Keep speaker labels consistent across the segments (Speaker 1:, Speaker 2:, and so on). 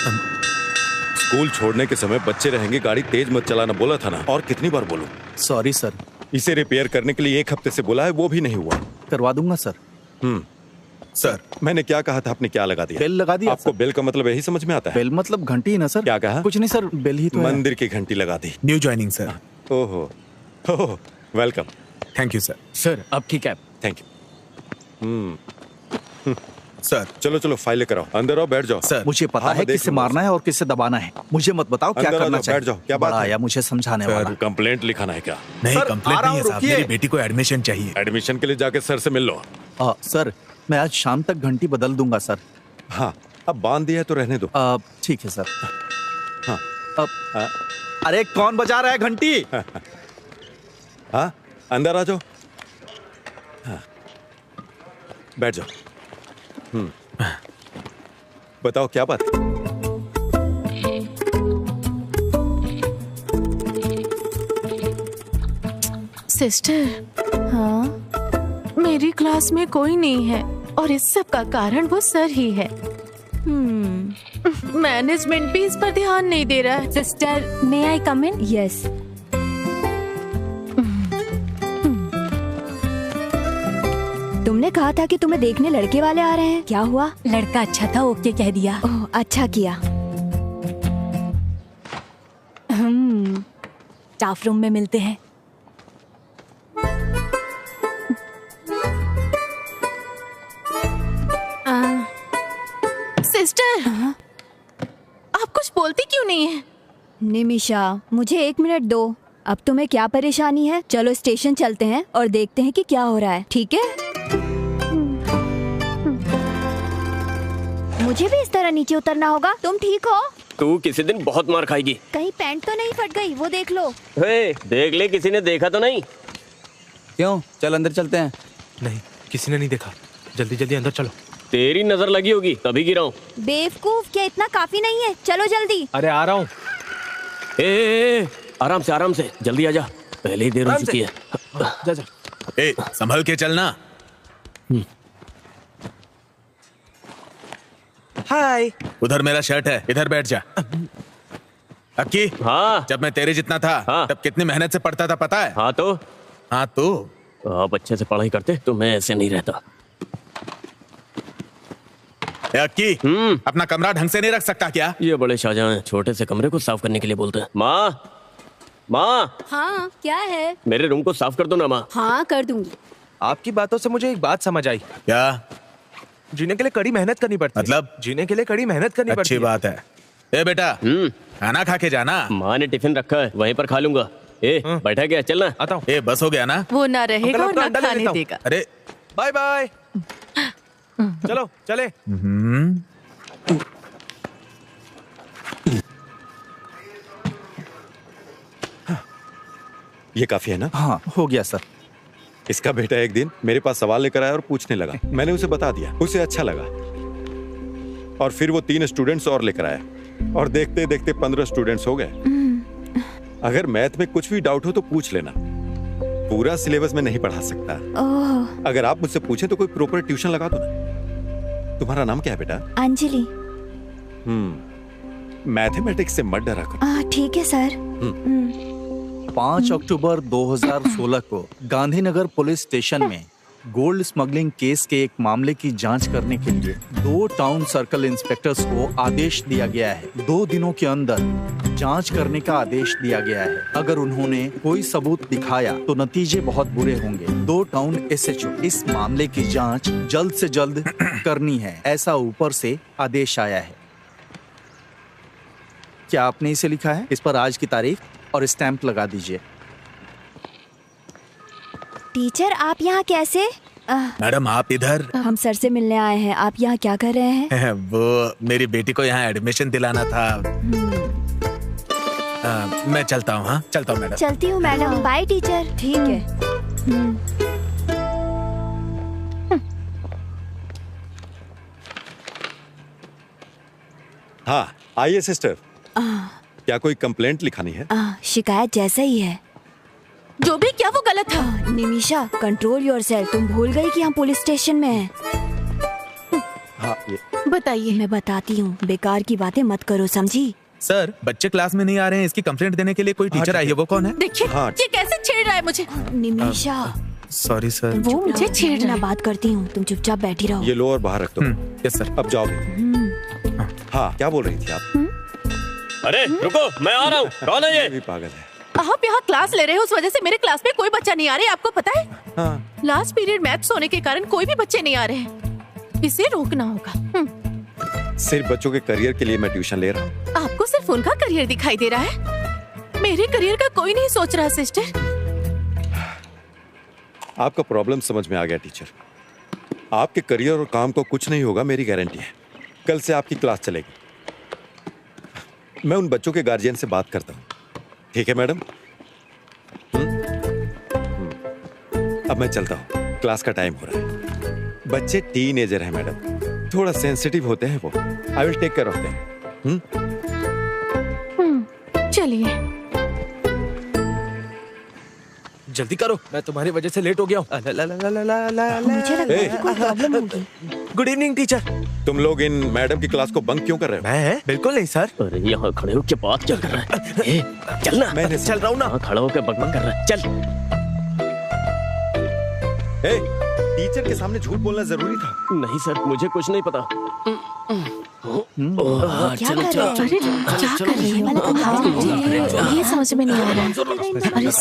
Speaker 1: School छोड़ने के समय बच्चे रहेंगे, गाड़ी तेज मत चलाना बोला था ना, और कितनी बार बोलूं?
Speaker 2: Sorry sir.
Speaker 1: इसे रिपेयर करने के लिए 1 हफ्ते से बोला है, वो भी नहीं हुआ।
Speaker 2: करवा दूंगा सर।
Speaker 1: सर मैंने क्या कहा था, आपने क्या लगा दिया?
Speaker 2: बेल लगा दिया।
Speaker 1: आपको बेल का मतलब यही समझ में आता है?
Speaker 2: बेल मतलब घंटी ही ना सर।
Speaker 1: क्या कहा?
Speaker 2: कुछ नहीं सर, बेल ही तो है।
Speaker 1: मंदिर की घंटी लगा दी।
Speaker 3: New joining sir.
Speaker 1: ओहो, welcome.
Speaker 3: Thank you sir.
Speaker 2: Sir आपकी कैब।
Speaker 1: Thank you.
Speaker 3: सर
Speaker 1: चलो चलो फाइल लेकर आओ, अंदर आओ, बैठ जाओ।
Speaker 3: सर
Speaker 2: मुझे पता है किससे मारना है और किससे दबाना है। मुझे मत बताओ क्या
Speaker 1: अंदर आ
Speaker 2: करना
Speaker 1: जाओ,
Speaker 2: चाहिए।
Speaker 1: बैठ जाओ। क्या बात है?
Speaker 2: आया मुझे समझाने वाला।
Speaker 1: कंप्लेंट लिखाना है क्या?
Speaker 3: नहीं,
Speaker 2: सर,
Speaker 3: कंप्लेंट
Speaker 2: आ रहा
Speaker 3: नहीं है
Speaker 2: हूँ,
Speaker 3: साहब,
Speaker 2: रुकिए।
Speaker 3: मेरी बेटी को एडमिशन चाहिए।
Speaker 1: एडमिशन के लिए जाके सर से मिल लो।
Speaker 2: सर मैं आज शाम तक घंटी बदल दूंगा सर।
Speaker 1: हाँ, अब बांध दिया है तो रहने दो।
Speaker 2: ठीक है सर।
Speaker 1: हाँ। हाँ।
Speaker 2: अरे कौन बजा रहा है घंटी?
Speaker 1: हाँ, अंदर आ जाओ। हाँ, बैठ जाओ। बताओ क्या बात है?
Speaker 4: सिस्टर, हाँ, मेरी क्लास में कोई नहीं है और इस सब का कारण वो सर ही है। मैनेजमेंट भी इस पर ध्यान नहीं दे रहा है।
Speaker 5: सिस्टर, मे आई कम इन? यस। तुमने कहा था कि तुम्हें देखने लड़के वाले आ रहे हैं, क्या हुआ?
Speaker 6: लड़का अच्छा था, ओके कह दिया।
Speaker 5: ओह, अच्छा किया।
Speaker 6: स्टाफ रूम में मिलते हैं।
Speaker 4: सिस्टर, आप कुछ बोलती क्यों नहीं है?
Speaker 5: निमिषा, मुझे 1 मिनट दो। अब तुम्हें क्या परेशानी है? चलो स्टेशन चलते हैं और देखते हैं कि क्या हो रहा है, ठीक है? मुझे भी इस तरह नीचे उतरना होगा। तुम ठीक हो?
Speaker 7: तू किसी दिन बहुत मार खाएगी।
Speaker 5: कहीं पैंट तो नहीं फट गई? वो देख लो।
Speaker 7: हे, देख ले, किसी ने देखा तो नहीं?
Speaker 2: क्यों? चल अंदर चलते हैं।
Speaker 3: नहीं, किसी ने नहीं देखा। जल्दी जल्दी अंदर चलो।
Speaker 7: तेरी नजर लगी होगी तभी गिरा हूँ।
Speaker 5: बेवकूफ, क्या इतना काफी नहीं है? चलो जल्दी।
Speaker 3: अरे आ रहा हूँ।
Speaker 7: आराम से जल्दी आजा, पहले ही देर हो चुकी है।
Speaker 3: जा जा। संभल के चलना। हाय। उधर मेरा शर्ट है, इधर बैठ जा। अक्की,
Speaker 7: हाँ,
Speaker 3: जब मैं तेरे जितना था,
Speaker 7: हाँ,
Speaker 3: तब कितनी मेहनत से पढ़ता था पता है?
Speaker 7: हाँ तो आप अच्छे से पढ़ाई करते तो मैं ऐसे नहीं रहता।
Speaker 3: अक्की, अपना कमरा ढंग से नहीं रख सकता क्या?
Speaker 7: ये बड़े शाहजहां हैं, छोटे से कमरे को साफ करने के लिए बोलते हैं। माँ,
Speaker 5: हाँ, क्या है?
Speaker 7: मेरे रूम को साफ कर दो ना माँ।
Speaker 5: हाँ, कर दूंगी।
Speaker 8: आपकी बातों से मुझे एक बात समझ आई।
Speaker 3: क्या?
Speaker 8: जीने के लिए कड़ी मेहनत करनी पड़ती है।
Speaker 3: मतलब?
Speaker 8: जीने के लिए कड़ी मेहनत करनी पड़ती
Speaker 3: अच्छी
Speaker 8: है।
Speaker 3: बात है। ए बेटा, खाना खा के जाना।
Speaker 7: माँ ने टिफिन रखा है, वहीं पर खा लूंगा। बैठा गया, चलना।
Speaker 8: आता हूँ।
Speaker 3: बस हो गया ना?
Speaker 4: वो ना रहेगा और ना
Speaker 8: अंडा ले
Speaker 4: खाने
Speaker 8: लेता हूँ।
Speaker 4: देगा।
Speaker 3: अरे
Speaker 8: बाय बाय। चलो चले।
Speaker 1: ये काफी है ना?
Speaker 2: हाँ, हो गया सर।
Speaker 1: इसका बेटा एक दिन मेरे पास सवाल लेकर आया और पूछने लगा। मैंने उसे बता दिया, उसे अच्छा लगा, और फिर वो 3 स्टूडेंट्स और लेकर आया, और देखते देखते 15 स्टूडेंट्स हो गए। अगर मैथ में कुछ भी डाउट हो तो पूछ लेना, पूरा सिलेबस में नहीं पढ़ा सकता। अगर आप मुझसे पूछे तो कोई प्रॉपर ट्यूशन लगा दो ना। तुम्हारा नाम क्या है बेटा?
Speaker 5: अंजलि।
Speaker 1: मैथमेटिक्स से मत डरा करो।
Speaker 5: ठीक है सर।
Speaker 2: 5 अक्टूबर 2016 को गांधीनगर पुलिस स्टेशन में गोल्ड स्मगलिंग केस के एक मामले की जांच करने के लिए 2 टाउन सर्कल इंस्पेक्टर्स को आदेश दिया गया है। 2 दिनों के अंदर जांच करने का आदेश दिया गया है। अगर उन्होंने कोई सबूत दिखाया तो नतीजे बहुत बुरे होंगे। 2 टाउन एसएचओ इस मामले की जांच जल्द से जल्द करनी है, ऐसा ऊपर से आदेश आया है। क्या आपने इसे लिखा है? इस पर आज की तारीख और स्टैंप लगा दीजिए।
Speaker 5: टीचर, आप यहाँ कैसे?
Speaker 3: मैडम, आप इधर?
Speaker 5: हम सर से मिलने आए हैं। आप यहाँ क्या कर रहे हैं?
Speaker 3: वो मेरी बेटी को यहाँ एडमिशन दिलाना था। मैं चलता हूँ। हाँ, चलता हूँ मैडम।
Speaker 5: चलती हूँ मैडम। Bye teacher. ठीक है।
Speaker 1: हाँ, आइए सिस्टर। क्या कोई कंप्लेंट लिखानी है?
Speaker 5: शिकायत जैसा ही है।
Speaker 4: जो भी क्या वो गलत था।
Speaker 5: Nimisha, control yourself. तुम भूल गई कि हम पुलिस स्टेशन में हैं।
Speaker 1: हाँ ये
Speaker 4: बताइए।
Speaker 5: मैं बताती हूँ, बेकार की बातें मत करो, समझी?
Speaker 3: सर, बच्चे क्लास में नहीं आ रहे हैं, इसकी कंप्लेंट देने के लिए कोई टीचर आई है, वो कौन है?
Speaker 4: देखिए
Speaker 1: हाँ।
Speaker 4: ये कैसे छेड़ रहा है मुझे।
Speaker 5: Nimisha,
Speaker 3: sorry sir.
Speaker 4: वो मुझे छेड़ रहा
Speaker 5: मैं
Speaker 4: है।
Speaker 5: बात करती हूँ, तुम चुपचाप बैठी रहो।
Speaker 1: ये लो और बाहर रख दो।
Speaker 3: Yes sir.
Speaker 1: अब जाओ। हाँ क्या बोल रही थी आप?
Speaker 7: अरे रुको, मैं आ रहा हूँ। कौन है
Speaker 1: ये
Speaker 7: ये?
Speaker 1: भी पागल है।
Speaker 4: आप यहाँ क्लास ले रहे हो, उस वजह से मेरे क्लास में कोई बच्चा नहीं आ रहा है, आपको पता है?
Speaker 1: हाँ
Speaker 4: लास्ट पीरियड मैथ्स होने के कारण कोई भी बच्चे नहीं आ रहे हैं। इसे रोकना होगा।
Speaker 1: सिर्फ बच्चों के करियर के लिए मैं ट्यूशन ले रहा हूँ।
Speaker 4: आपको सिर्फ उनका करियर दिखाई दे रहा है, मेरे करियर का कोई नहीं सोच रहा सिस्टर।
Speaker 1: आपका प्रॉब्लम समझ में आ गया टीचर। आपके करियर और काम को कुछ नहीं होगा, मेरी गारंटी है। कल से आपकी क्लास चलेगी। मैं उन बच्चों के गार्जियन से बात करता हूँ, ठीक है मैडम? अब मैं चलता हूँ, क्लास का टाइम हो रहा है। बच्चे टीनेजर हैं मैडम, थोड़ा सेंसिटिव होते हैं वो। I will take care of them.
Speaker 4: चलिए
Speaker 8: जल्दी करो, मैं तुम्हारी वजह से लेट हो गया हूँ।
Speaker 5: मुझे लग रहा है कि कोई प्रॉब्लम होगी।
Speaker 8: Good evening teacher.
Speaker 1: तुम लोग इन मैडम की क्लास को बंक क्यों कर रहे हो?
Speaker 8: मैं बिल्कुल नहीं सर।
Speaker 7: अरे यहाँ खड़े होकर बात क्या कर रहा है? ए, चल ना।
Speaker 1: मैंने
Speaker 8: चल रहा हूँ ना।
Speaker 7: हाँ, खड़ा होकर बकबक कर रहा है। चल।
Speaker 1: ए, टीचर के सामने झूठ बोलना जरूरी था।
Speaker 7: नहीं सर, मुझे कुछ नहीं पता।
Speaker 5: क्या कर रहे हैं?
Speaker 4: अरे क्या कर रही हो? हाँ, मुझे ये समझ में नहीं आ रहा है। अरे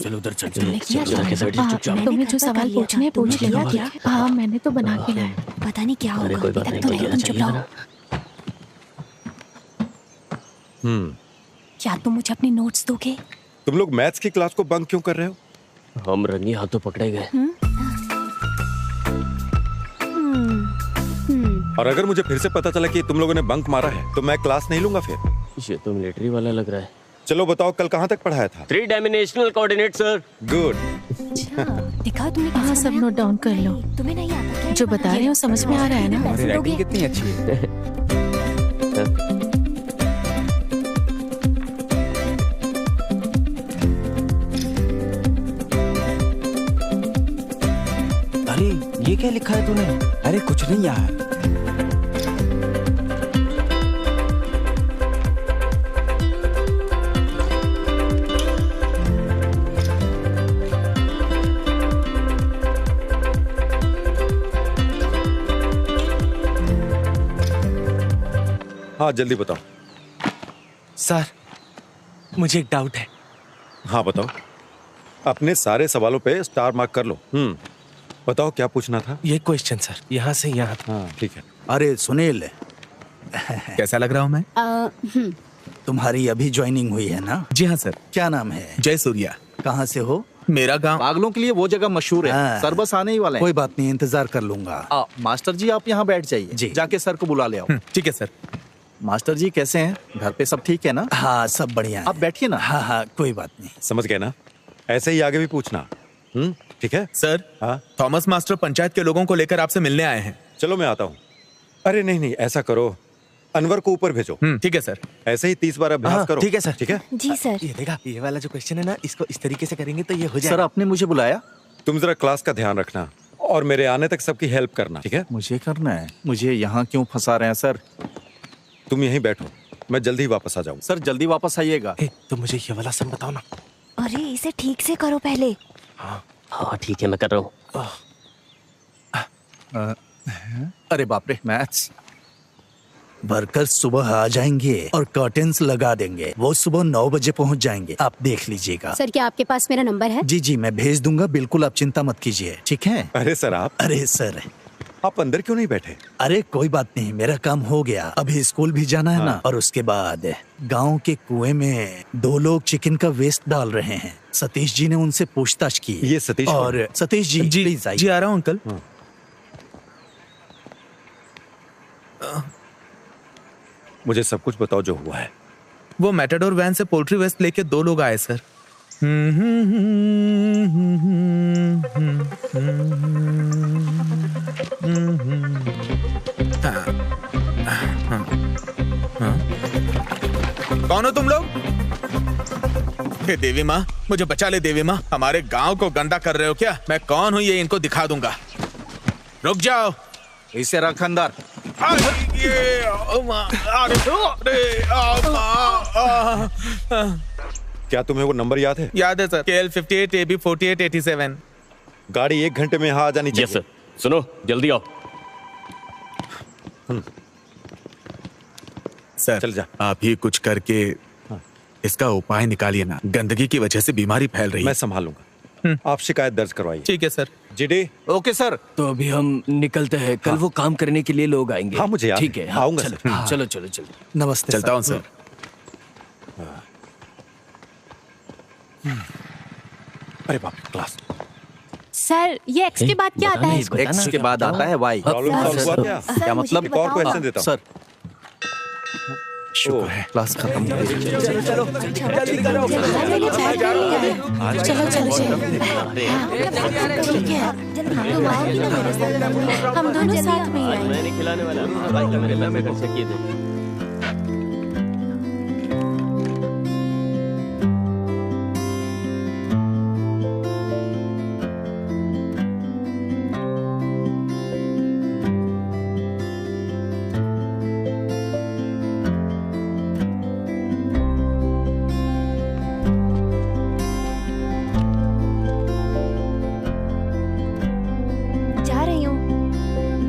Speaker 7: चल उधर चल। चुपचाप।
Speaker 4: तुम्हें जो सवाल पूछने हैं पूछ लिया क्या? हाँ मैंने तो बना के लाया।
Speaker 5: पता नहीं क्या
Speaker 7: अरे
Speaker 5: होगा।
Speaker 7: कोई बात
Speaker 5: इधर
Speaker 7: नहीं,
Speaker 5: तो
Speaker 7: कोई
Speaker 5: नहीं, तुम चुप
Speaker 7: चाहिए
Speaker 5: रहो।
Speaker 7: ना।
Speaker 6: क्या तुम मुझे अपने नोट्स दोगे?
Speaker 1: तुम लोग मैथ्स की क्लास को बंक क्यों कर रहे हो?
Speaker 7: हम रंगी हाथों पकड़े गए।
Speaker 1: और अगर मुझे फिर से पता चला कि तुम लोगों ने बंक मारा है तो मैं क्लास नहीं लूंगा फिर।
Speaker 7: ये तो मिलिट्री वाला लग रहा है।
Speaker 1: चलो बताओ, कल कहाँ तक पढ़ाया था?
Speaker 7: 3 डायमेंशनल कोऑर्डिनेट सर।
Speaker 1: गुड।
Speaker 6: दिखाओ तुमने
Speaker 4: हाँ
Speaker 6: कैसे
Speaker 4: सब
Speaker 6: बनाया?
Speaker 4: नोट डाउन कर लो।
Speaker 5: तुम्हें नहीं आता क्या?
Speaker 4: जो बता रहे हो समझ में आ रहा है ना?
Speaker 5: पैसे दोगे?
Speaker 8: कितनी अच्छी है।
Speaker 9: अरे ये क्या लिखा है तूने? अरे कुछ नहीं यार।
Speaker 1: हाँ जल्दी बताओ।
Speaker 8: सर मुझे एक डाउट है।
Speaker 1: हाँ बताओ। अपने सारे सवालों पे स्टार मार्क कर लो। बताओ क्या पूछना था?
Speaker 8: ये क्वेश्चन सर, यहाँ से यहाँ तक।
Speaker 1: हाँ ठीक है।
Speaker 2: अरे सुनील,
Speaker 3: कैसा लग रहा हूँ मैं?
Speaker 2: तुम्हारी अभी ज्वाइनिंग हुई है ना?
Speaker 3: जी हाँ सर।
Speaker 2: क्या नाम है?
Speaker 3: जय सूर्या।
Speaker 2: कहाँ से हो?
Speaker 3: मेरा गांव।
Speaker 2: पागलों के लिए वो जगह मशहूर है।
Speaker 10: हाँ।
Speaker 2: सर बस आने ही वाले हैं। कोई बात नहीं, इंतजार कर लूंगा। मास्टर जी आप यहाँ बैठ जाइए।
Speaker 10: जी।
Speaker 2: जाके सर को बुला ले आओ।
Speaker 3: ठीक है सर।
Speaker 2: मास्टर जी कैसे हैं? घर पे सब ठीक है ना?
Speaker 10: हाँ सब बढ़िया है।
Speaker 2: आप बैठिए ना।
Speaker 10: हाँ हाँ कोई बात नहीं।
Speaker 1: समझ गए ना? ऐसे ही आगे भी पूछना। ठीक है।
Speaker 3: सर,
Speaker 1: हाँ
Speaker 3: थॉमस मास्टर पंचायत के लोगों को लेकर आपसे मिलने आए हैं।
Speaker 1: चलो मैं आता हूँ। अरे नहीं नहीं, ऐसा करो, अनवर को ऊपर भेजो।
Speaker 3: ठीक है सर।
Speaker 1: ऐसे ही 30 बार अभ्यास
Speaker 8: हाँ,
Speaker 1: करो।
Speaker 8: ठीक है सर।
Speaker 1: ठीक है।
Speaker 5: जी सर।
Speaker 8: ये देखा, ये वाला जो क्वेश्चन है ना, इसको इस तरीके से करेंगे तो ये हो
Speaker 2: सर
Speaker 8: जाएगा।
Speaker 2: आपने मुझे बुलाया?
Speaker 1: तुम जरा क्लास का ध्यान रखना और मेरे आने तक सबकी हेल्प करना, ठीक है?
Speaker 2: मुझे करना है? मुझे यहाँ क्यों फंसा रहे हैं सर?
Speaker 1: तुम यहीं बैठो, मैं जल्दी ही वापस आ जाऊँ।
Speaker 2: सर जल्दी वापस आइएगा।
Speaker 8: तो मुझे ये वाला सम बताओ ना।
Speaker 5: अरे इसे ठीक से करो पहले।
Speaker 7: हाँ ठीक है, मैं कर रहा हूँ।
Speaker 2: अरे बाप रे, मैथ्स।
Speaker 10: वर्कर्स सुबह आ जाएंगे और कर्टेन्स लगा देंगे। वो सुबह 9 बजे पहुंच जाएंगे, आप देख लीजिएगा।
Speaker 5: सर क्या आपके पास मेरा नंबर है?
Speaker 10: जी जी मैं भेज दूंगा, बिल्कुल आप चिंता मत कीजिए, ठीक है?
Speaker 1: अरे सर आप
Speaker 10: अरे सर,
Speaker 1: आप अंदर क्यों नहीं बैठे?
Speaker 10: अरे कोई बात नहीं, मेरा काम हो गया। अभी स्कूल भी जाना है ना, और उसके बाद गांव के कुएं में 2 लोग चिकन का वेस्ट डाल रहे हैं। सतीश जी ने उनसे पूछताछ की।
Speaker 1: ये सतीश
Speaker 10: और सतीश जी प्लीज आइए।
Speaker 3: जी आ रहा हूँ अंकल।
Speaker 1: मुझे सब कुछ बताओ जो हुआ है।
Speaker 3: वो मैटाडोर वैन से पोल्ट्री वेस्ट लेके 2 लोग आए सर। कौन हो तुम लोग? हे देवी माँ, मुझे बचा ले देवी माँ। हमारे गांव को गंदा कर रहे हो क्या? मैं कौन हूँ ये इनको दिखा दूंगा। रुक जाओ।
Speaker 2: इसे रख अंदर।
Speaker 1: क्या तुम्हें वो नंबर याद है?
Speaker 8: याद है सर, KL 58 AB 48 87।
Speaker 1: गाड़ी 1 घंटे में यहाँ आ जानी चाहिए।
Speaker 7: Yes sir. सुनो, जल्दी आओ।
Speaker 3: सर
Speaker 1: चल जा।
Speaker 3: आप ही कुछ करके इसका उपाय निकालिए ना। गंदगी की वजह से बीमारी फैल रही
Speaker 1: मैं
Speaker 3: है।
Speaker 1: संभालूंगा। आप शिकायत दर्ज करवाइए।
Speaker 8: ठीक है सर।
Speaker 1: जीडी।
Speaker 2: Okay sir.
Speaker 7: तो अभी हम निकलते हैं, कल वो काम करने के लिए लोग आएंगे।
Speaker 1: हाँ, मुझे याद
Speaker 7: ठीक
Speaker 1: है।
Speaker 7: है, हाँ,
Speaker 1: आऊंगा
Speaker 7: चलो,
Speaker 1: सर।
Speaker 7: हाँ। चलो चलो चलो।
Speaker 10: नमस्ते
Speaker 3: चलता हूँ सर।
Speaker 1: अरे बाप रे, क्लास।
Speaker 6: सर ये एक्स के बाद क्या आता है?
Speaker 2: एक्स के बाद आता है वाई।
Speaker 1: प्रॉब्लम सॉल्व हुआ क्या?
Speaker 2: क्या मतलब?
Speaker 1: एक और क्वेश्चन देता हूँ।
Speaker 2: सर शुक्र है क्लास खत्म हो गई।
Speaker 4: चलो चलो चलो ठीक है, तुम आओगी ना मेरे साथ? हम दोनों साथ में ही आएंगे।
Speaker 7: मैं नहीं खिलाने वाला। भाई का मेरे पैसे खर्च किए थे।
Speaker 5: जा रही हूँ।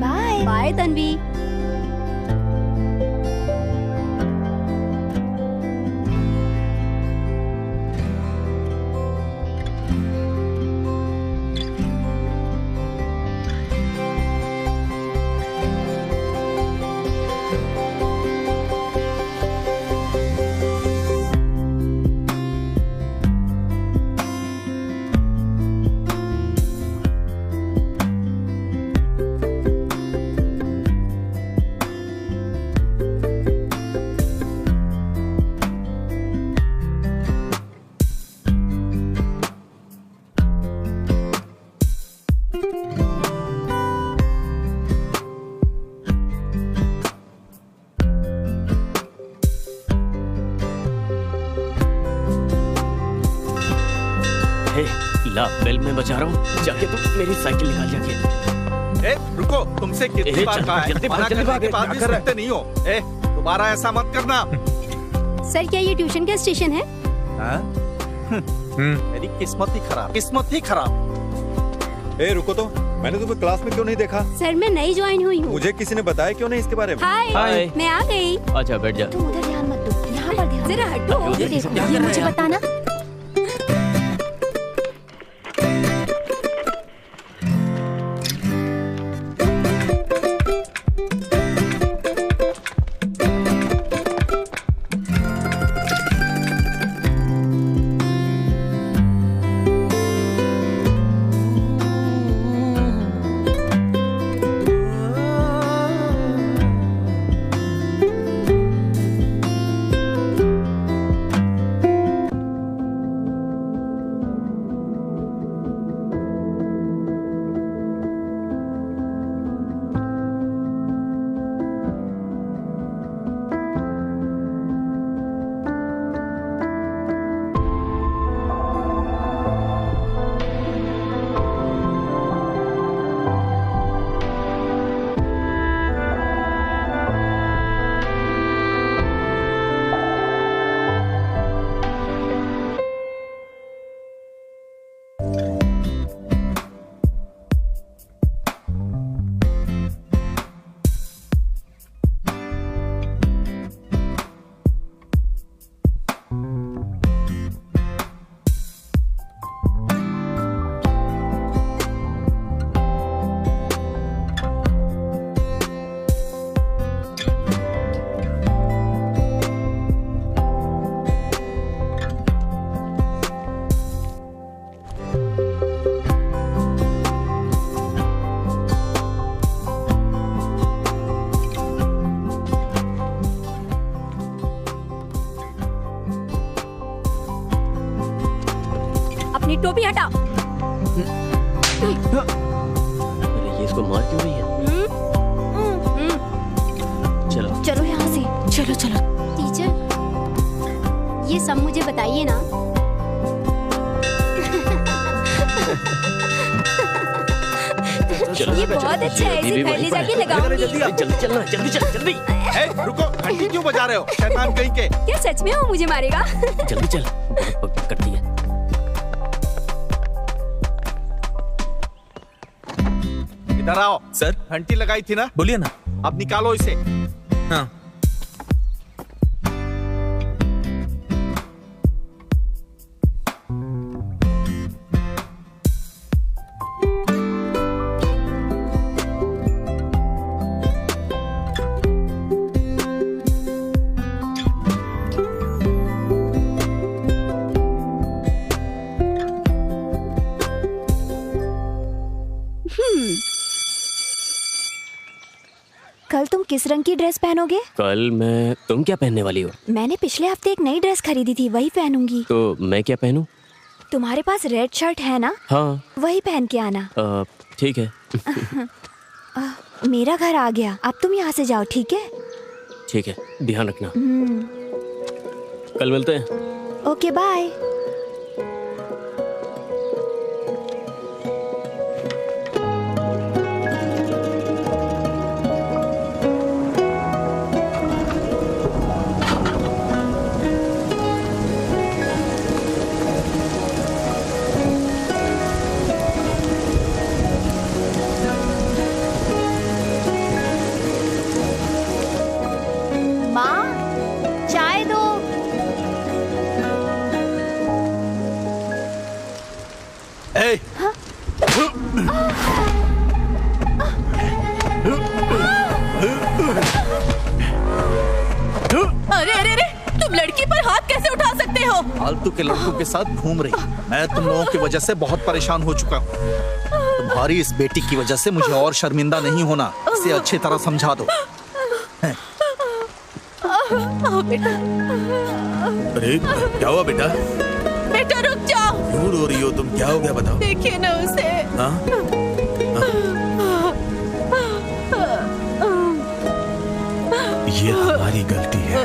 Speaker 5: Bye bye Tanvi.
Speaker 7: हे, ला बेल में बजा रहा हूँ। जाके तुम मेरी साइकिल निकाल जाके।
Speaker 2: ए, रुको, तुमसे कितनी बार कहा है?
Speaker 7: जल्दी भाग,
Speaker 2: मना
Speaker 7: जल्दी
Speaker 2: करने
Speaker 7: भाग।
Speaker 2: के बाद भी सुनते नहीं हो। ए, दोबारा ऐसा मत करना।
Speaker 5: सर क्या ये ट्यूशन का स्टेशन है?
Speaker 2: हाँ? मेरी किस्मत ही खराब, किस्मत ही खराब।
Speaker 1: ए रुको तो, मैंने तुम्हें क्लास में क्यों नहीं देखा?
Speaker 5: सर मैं नई ज्वाइन हुई हूँ।
Speaker 1: मुझे किसी ने बताया क्यों नहीं इसके बारे में?
Speaker 5: हाय
Speaker 7: हाय।
Speaker 5: मैं आ गई।
Speaker 7: अच्छा बैठ जा।
Speaker 5: तुम उधर ध्यान मत दो, यहाँ पर ध्यान। जरा हटो।
Speaker 6: ये देखो, ये मुझे बताना।
Speaker 5: अपनी टोपी हटाओ।
Speaker 7: अरे ये इसको मार क्यों रही है? चलो
Speaker 5: चलो यहाँ से।
Speaker 4: चलो चलो।
Speaker 5: टीचर ये सब मुझे बताइए ना।
Speaker 7: चलो
Speaker 5: ये बहुत अच्छा है, इसे घर ले जाके लगाऊंगी।
Speaker 7: जल्दी चलना, जल्दी चल, जल्दी।
Speaker 2: रुको, घंटी क्यों बजा रहे हो? शैतान कहीं के।
Speaker 5: क्या सच में वो मुझे मारेगा?
Speaker 7: जल्दी चल, बहुत पक करती है।
Speaker 2: इधर आओ।
Speaker 3: सर,
Speaker 2: घंटी लगाई थी ना?
Speaker 3: बोलिए ना।
Speaker 2: अब निकालो इसे।
Speaker 3: हाँ।
Speaker 5: कल तुम किस रंग की ड्रेस पहनोगे?
Speaker 7: कल तुम क्या पहनने वाली हो?
Speaker 5: मैंने पिछले हफ्ते एक नई ड्रेस खरीदी थी, वही पहनूंगी।
Speaker 7: तो मैं क्या पहनूं?
Speaker 5: तुम्हारे पास रेड शर्ट है ना?
Speaker 7: हाँ।
Speaker 5: वही पहन के आना।
Speaker 7: ठीक है।
Speaker 5: मेरा घर आ गया, अब तुम यहाँ से जाओ, ठीक है?
Speaker 7: ठीक है, ध्यान रखना। कल मिलते हैं।
Speaker 5: Okay, bye.
Speaker 4: अरे अरे अरे, तुम लड़की पर हाथ कैसे उठा सकते हो?
Speaker 10: फालतू के लड़कों के साथ घूम रही। मैं तुम लोगों की वजह से बहुत परेशान हो चुका हूँ। तुम्हारी इस बेटी की वजह से मुझे और शर्मिंदा नहीं होना। इसे अच्छी तरह समझा दो।
Speaker 4: बेटा।
Speaker 3: अरे क्या हुआ बेटा?
Speaker 4: बेटा रुक जाओ।
Speaker 3: क्यों रो रही हो तुम? क्या हो गया बताओ।
Speaker 4: देखिए ना उसे।
Speaker 3: हाँ? ये हमारी गलती है।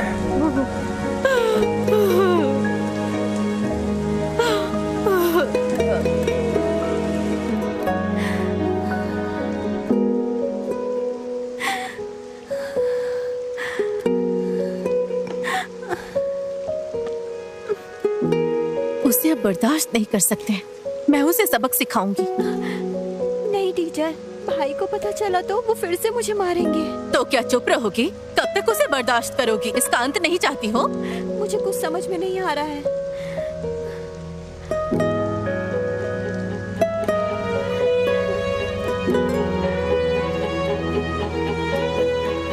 Speaker 4: उसे अब बर्दाश्त नहीं कर सकते। मैं उसे सबक सिखाऊंगी।
Speaker 5: नहीं टीचर, भाई को पता चला तो वो फिर से मुझे मारेंगे।
Speaker 4: तो क्या चुप रहोगी? कब तक उसे बर्दाश्त करोगी? इसका अंत नहीं चाहती हो?
Speaker 5: मुझे कुछ समझ में नहीं आ रहा है।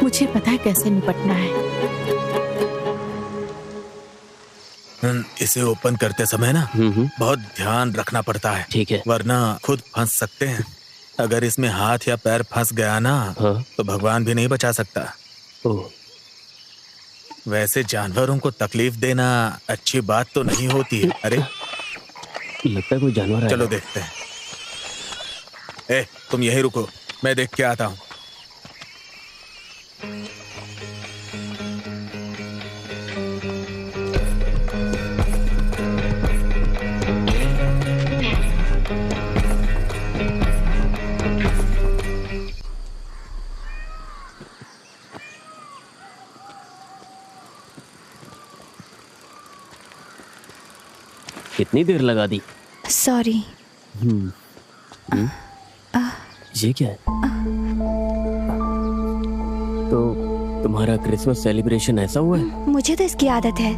Speaker 4: मुझे पता है कैसे निपटना है।
Speaker 3: इसे ओपन करते समय ना बहुत ध्यान रखना पड़ता है।
Speaker 7: ठीक है।
Speaker 3: वरना खुद फंस सकते हैं। अगर इसमें हाथ या पैर फंस गया ना, तो भगवान भी नहीं बचा सकता। वैसे जानवरों को तकलीफ देना अच्छी बात तो नहीं होती है। अरे
Speaker 7: लगता है कोई जानवर है।
Speaker 3: चलो देखते हैं। तुम यहीं रुको, मैं देख के आता हूँ।
Speaker 7: कितनी देर लगा दी?
Speaker 5: सॉरी।
Speaker 7: ये क्या है? तो तुम्हारा क्रिसमस सेलिब्रेशन ऐसा हुआ है?
Speaker 5: मुझे तो इसकी आदत है।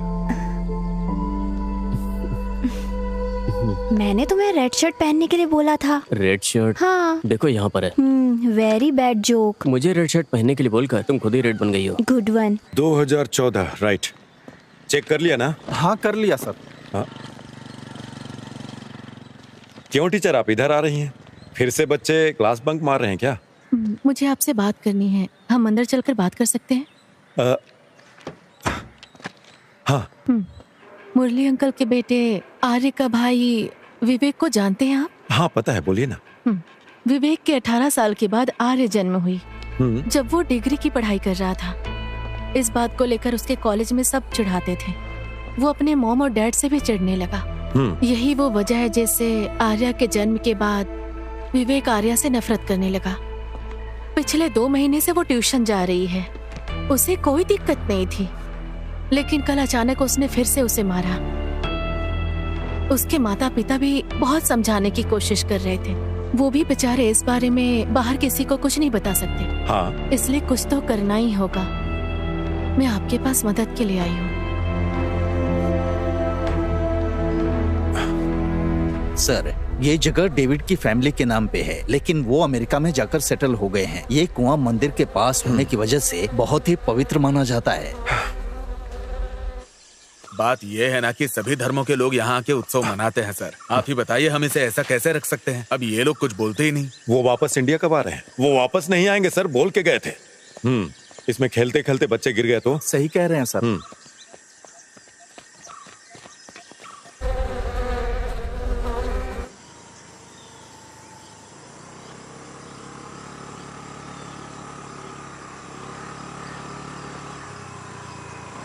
Speaker 5: मैंने तुम्हें रेड शर्ट पहनने के लिए बोला था।
Speaker 7: Red shirt?
Speaker 5: हाँ।
Speaker 7: देखो यहाँ पर है।
Speaker 5: Very bad joke.
Speaker 7: मुझे रेड शर्ट पहनने के लिए बोलकर तुम खुद ही रेड बन गई हो।
Speaker 5: Good one.
Speaker 1: 2014 राइट। चेक कर लिया ना?
Speaker 2: हाँ कर लिया सर।
Speaker 1: हाँ। क्यों टीचर आप इधर आ रही हैं? फिर से बच्चे क्लास बंक मार रहे हैं क्या?
Speaker 4: मुझे आपसे बात करनी है। हम अंदर चलकर बात कर सकते हैं?
Speaker 1: हाँ।
Speaker 4: मुरली अंकल के बेटे आर्य का भाई विवेक को जानते हैं आप?
Speaker 1: हाँ पता है, बोलिए ना।
Speaker 4: विवेक के 18 साल के बाद आर्य जन्म हुई, जब वो डिग्री की पढ़ाई कर रहा था। इस बात को लेकर उसके कॉलेज में सब चिढ़ाते थे। वो अपने मॉम और डैड से भी चिढ़ने लगा। यही वो वजह है जिससे आर्या के जन्म के बाद विवेक आर्या से नफरत करने लगा। पिछले 2 महीने से वो ट्यूशन जा रही है, उसे कोई दिक्कत नहीं थी, लेकिन कल अचानक उसने फिर से उसे मारा। उसके माता पिता भी बहुत समझाने की कोशिश कर रहे थे, वो भी बेचारे इस बारे में बाहर किसी को कुछ नहीं बता सकते।
Speaker 1: हाँ।
Speaker 4: इसलिए कुछ तो करना ही होगा। मैं आपके पास मदद के लिए आई हूँ।
Speaker 10: सर, ये जगह डेविड की फैमिली के नाम पे है, लेकिन वो अमेरिका में जाकर सेटल हो गए हैं। ये कुआं मंदिर के पास होने की वजह से बहुत ही पवित्र माना जाता है।
Speaker 3: बात यह है ना कि सभी धर्मों के लोग यहाँ के उत्सव मनाते हैं सर। आप ही बताइए हम इसे ऐसा कैसे रख सकते हैं? अब ये लोग कुछ बोलते ही नहीं।
Speaker 1: वो वापस इंडिया कब आ रहे हैं? वो वापस नहीं आएंगे सर, बोल के गए थे। इसमें खेलते खेलते बच्चे गिर गए तो?
Speaker 2: सही कह रहे हैं सर।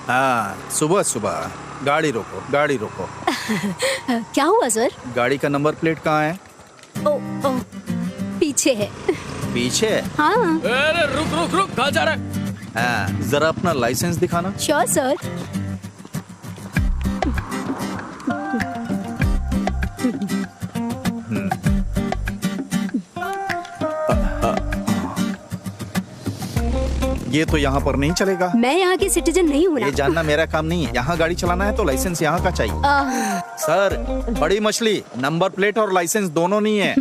Speaker 2: हाँ, सुबह सुबह गाड़ी रोको, गाड़ी रोको।
Speaker 5: क्या हुआ सर?
Speaker 2: गाड़ी का नंबर प्लेट कहाँ है?
Speaker 5: ओ, पीछे है।
Speaker 2: पीछे?
Speaker 5: हाँ।
Speaker 7: अरे रुक रुक रुक, कहाँ जा रहा है?
Speaker 2: हाँ, जरा अपना लाइसेंस दिखाना।
Speaker 5: Sure sir.
Speaker 2: ये तो यहाँ पर नहीं चलेगा।
Speaker 5: मैं यहाँ की सिटीजन नहीं हूँ ना।
Speaker 2: ये जानना मेरा काम नहीं है। यहाँ गाड़ी चलाना है तो लाइसेंस यहाँ का चाहिए। सर, बड़ी मछली, नंबर प्लेट और लाइसेंस दोनों नहीं है।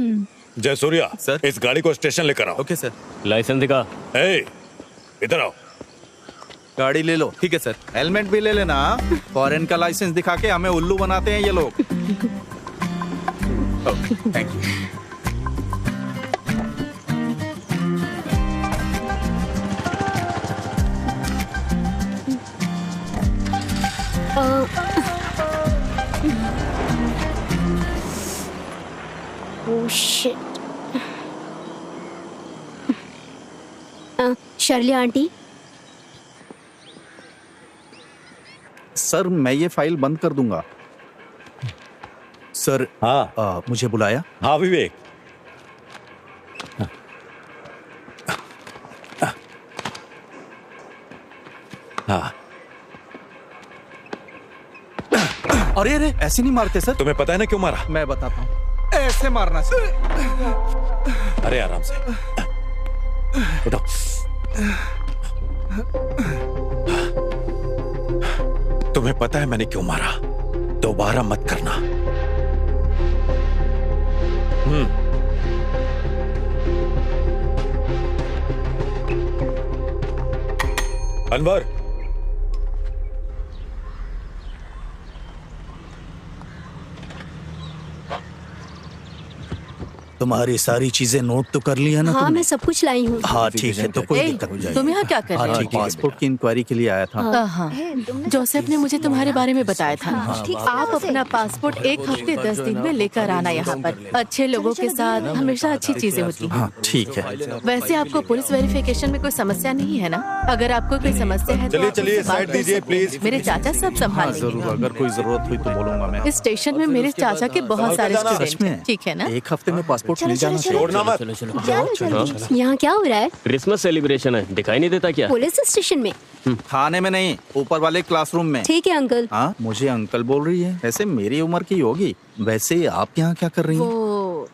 Speaker 1: जय सूर्या
Speaker 3: सर,
Speaker 1: इस गाड़ी को स्टेशन लेकर आओ।
Speaker 3: Okay sir.
Speaker 7: लाइसेंस दिखा।
Speaker 1: इधर आओ।
Speaker 2: गाड़ी ले लो।
Speaker 3: ठीक है सर।
Speaker 2: हेलमेट भी ले लेना। फॉरेन का लाइसेंस दिखा के हमें उल्लू बनाते हैं ये लोग।
Speaker 3: Thank you.
Speaker 6: Oh shit. Shirley aunty,
Speaker 2: sir मैं ये फाइल बंद कर दूंगा। सर,
Speaker 1: हाँ
Speaker 2: मुझे बुलाया?
Speaker 1: हाँ विवेक। हाँ।
Speaker 2: अरे अरे, ऐसे नहीं मारते सर।
Speaker 1: तुम्हें पता है ना क्यों मारा?
Speaker 2: मैं बताता हूँ। ऐसे मारना सर।
Speaker 1: अरे आराम से उठो। तुम्हें पता है मैंने क्यों मारा? दोबारा मत करना। अनवर,
Speaker 10: तुम्हारी सारी चीजें नोट तो कर लिया ना?
Speaker 5: हाँ,
Speaker 10: तुमने?
Speaker 5: मैं सब कुछ लाई हूँ।
Speaker 10: हाँ ठीक है, तो कोई दिक्कत हो जाएगी।
Speaker 4: तुम यहाँ क्या कर रहे हो?
Speaker 2: पासपोर्ट की इंक्वायरी के लिए आया था।
Speaker 4: हाँ, जोसेफ ने मुझे तुम्हारे बारे में बताया था।
Speaker 5: ठीक से,
Speaker 4: आप अपना पासपोर्ट 1 हफ्ते 10 दिन में लेकर आना यहाँ पर। अच्छे लोगों के साथ हमेशा अच्छी चीजें होती हैं।
Speaker 2: हाँ ठीक है।
Speaker 4: वैसे आपको पुलिस वेरिफिकेशन में कोई समस्या नहीं है ना? अगर आपको कोई समस्या है तो
Speaker 1: चलिए
Speaker 4: आप
Speaker 1: चलिए
Speaker 4: मुझसे बात
Speaker 1: साइड
Speaker 4: कर
Speaker 1: दीजिए
Speaker 4: सकते हैं।
Speaker 1: प्लीज।
Speaker 4: मेरे चाचा सब संभाल
Speaker 2: जरूर,
Speaker 4: लेंगे।
Speaker 2: अगर कोई जरूरत हुई तो बोलूंगा मैं।
Speaker 4: इस स्टेशन में मेरे चाचा के बहुत सारे
Speaker 1: सच
Speaker 4: स्टूडेंट
Speaker 2: में?
Speaker 4: हैं, ठीक है ना?
Speaker 2: 1 हफ्ते में पासपोर्ट मिल जाना चाहिए।
Speaker 1: छोड़ना मत।
Speaker 7: चलो चलो।
Speaker 5: चलो, यहाँ क्या हो रहा है?
Speaker 7: क्रिसमस सेलिब्रेशन है, दिखाई नहीं देता क्या?
Speaker 5: पुलिस स्टेशन में?
Speaker 2: थाने में नहीं, ऊपर वाले क्लासरूम में।
Speaker 5: ठीक है अंकल।
Speaker 2: हाँ, मुझे अंकल बोल रही है। वैसे मेरी उम्र की होगी। वैसे आप यहाँ क्या कर रही हैं?
Speaker 4: वो